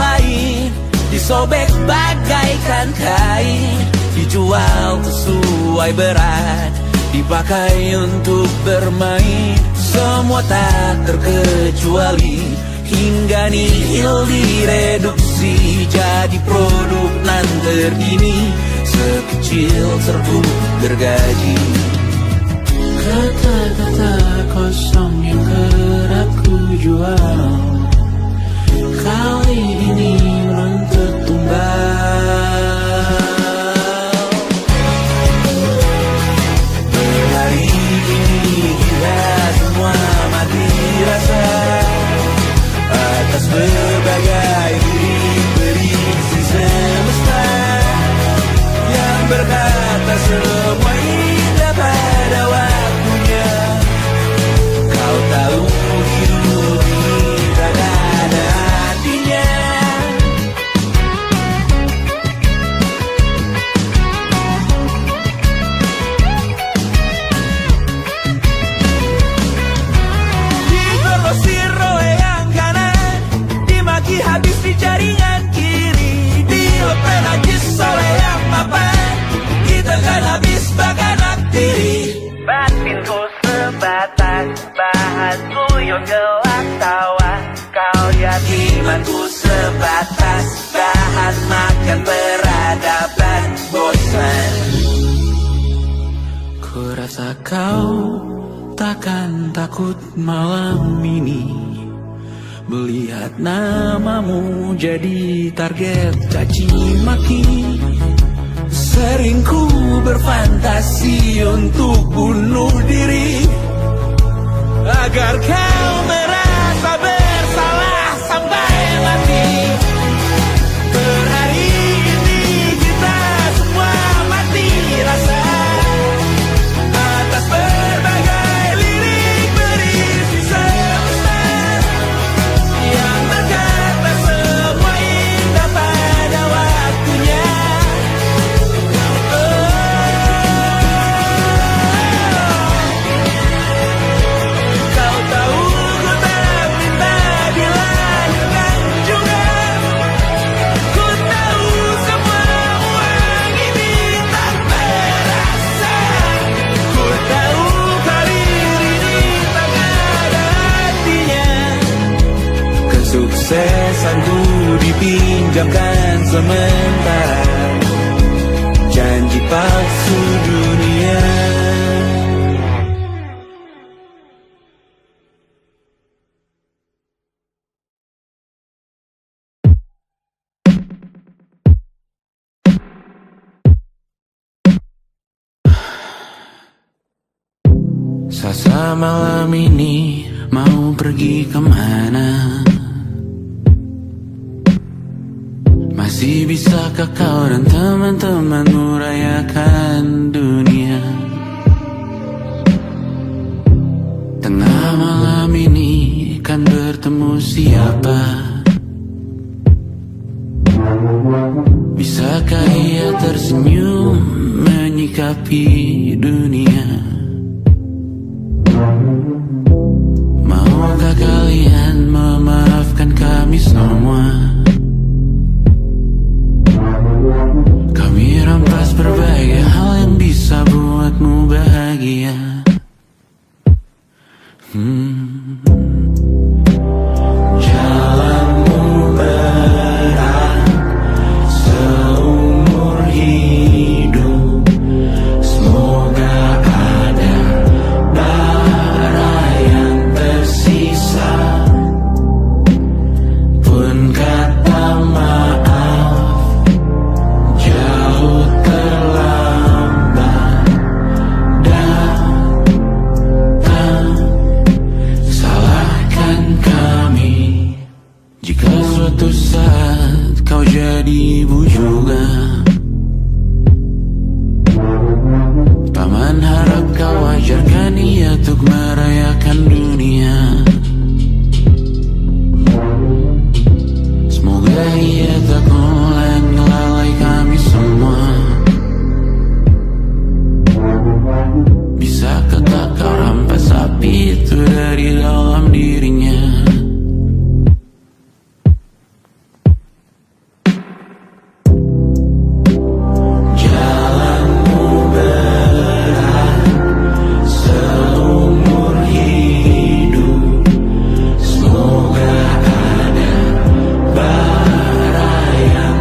lain disobek bagaikan kain, dijual sesuai berat, dipakai untuk bermain. Semua tak terkecuali, hingga nihil direduksi jadi produk nan terkini, sekecil serbuk gergaji. Kata-kata kosong yang kerap ku jual, kali ini menuntut tumbal. Hari ini kita semua mati rasa atas berbagai beri-beri semesta yang berkata semua indah pada waktunya. Kau tahu hidup ini tak ada artinya. Digrosir oleh yang kanan, dimaki habis di jaringan kiri, dioper najis oleh yang mapan, kita kan habis bakanak diri. Batinku sebatas bahanku yang gelap tawa, kau jadi imanku sebatas bahan makan peradaban bosan. Ku rasa kau takkan takut malam ini Melihat namamu jadi target caci maki, sering ku berfantasi untuk bunuh diri agar kau merasa bersalah sampai mati. Per hari ini kita semua mati rasa atas berbagai lirik berisi semesta yang berkata semua indah pada waktunya. Kau tahu ku tak minta dilahirkan juga. Ku tahu semua uang ini tak berasa. Ku tahu karir ini tak ada artinya. Kesuksesanku dipinjamkan sementara, janji palsu dunia. Sasa malam ini mau pergi kemana? Masih bisakah kau dan teman-temanmu rayakan dunia? Tengah malam ini kan bertemu siapa? Bisakah ia tersenyum menyikapi dunia? Maukah kalian memaafkan kami semua? Kami rampas berbagai hal yang bisa buatmu bahagia. Jalanmu berat seumur hidup, semoga ada bara yang tersisa. Pun kata maaf jauh terlambat datang. Salahkan kami jika suatu saat kau jadi ibu juga. Paman harap kau ajarkan ia untuk merayakan dunia. Semoga ia tak mulai melalai kami semua. Bisakah tak kau rampas api itu dari dalam dirinya? Jalanmu berat seumur hidup, semoga ada bara yang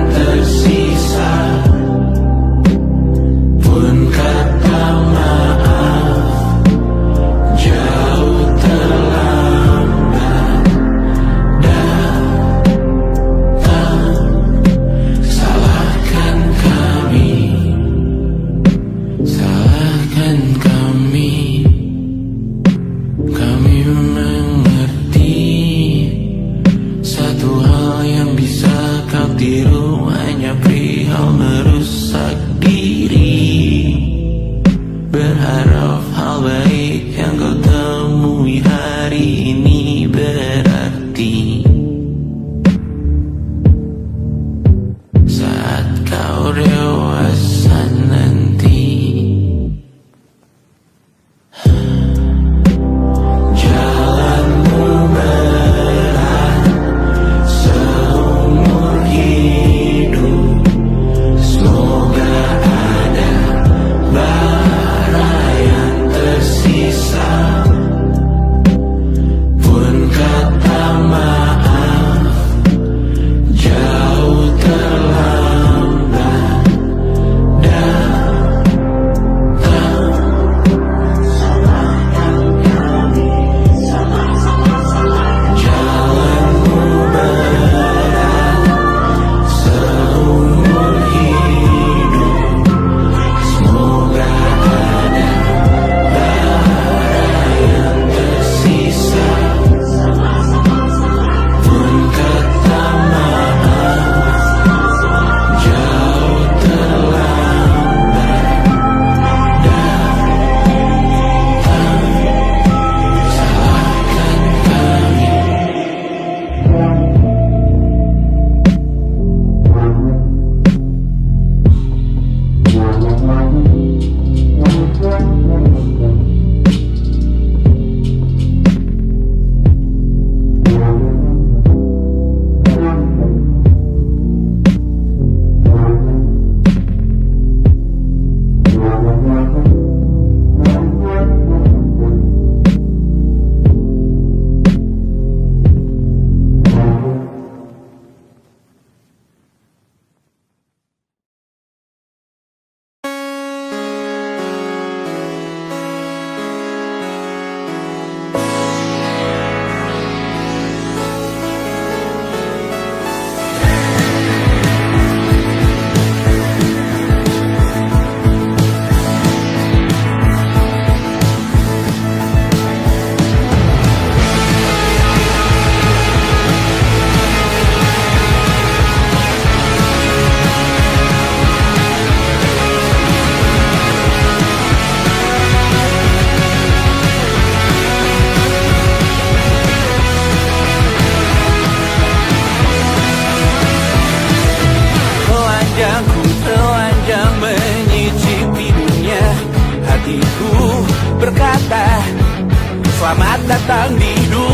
Selamat datang di 20.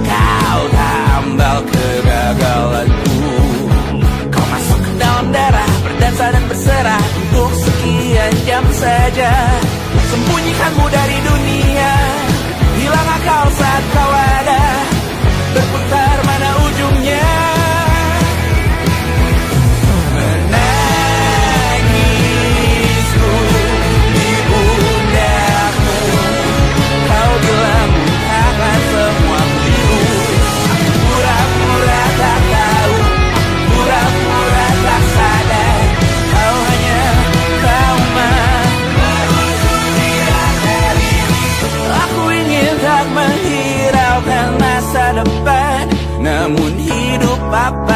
Kau tambal kegagalanku. Kau masuk ke dalam darah, berdansa dan berserah untuk sekian jam saja. Sembunyikanmu dari dunia, hilang akal saat kau ada, berputar mana ujungnya. Menangisku di pundakmu, kau bilang bukanlah semua keliru. Pura-pura tak tahu, pura-pura tak sadar, kau hanya trauma. Aku ingin tak menghiraukan masa depan, namun hidup apa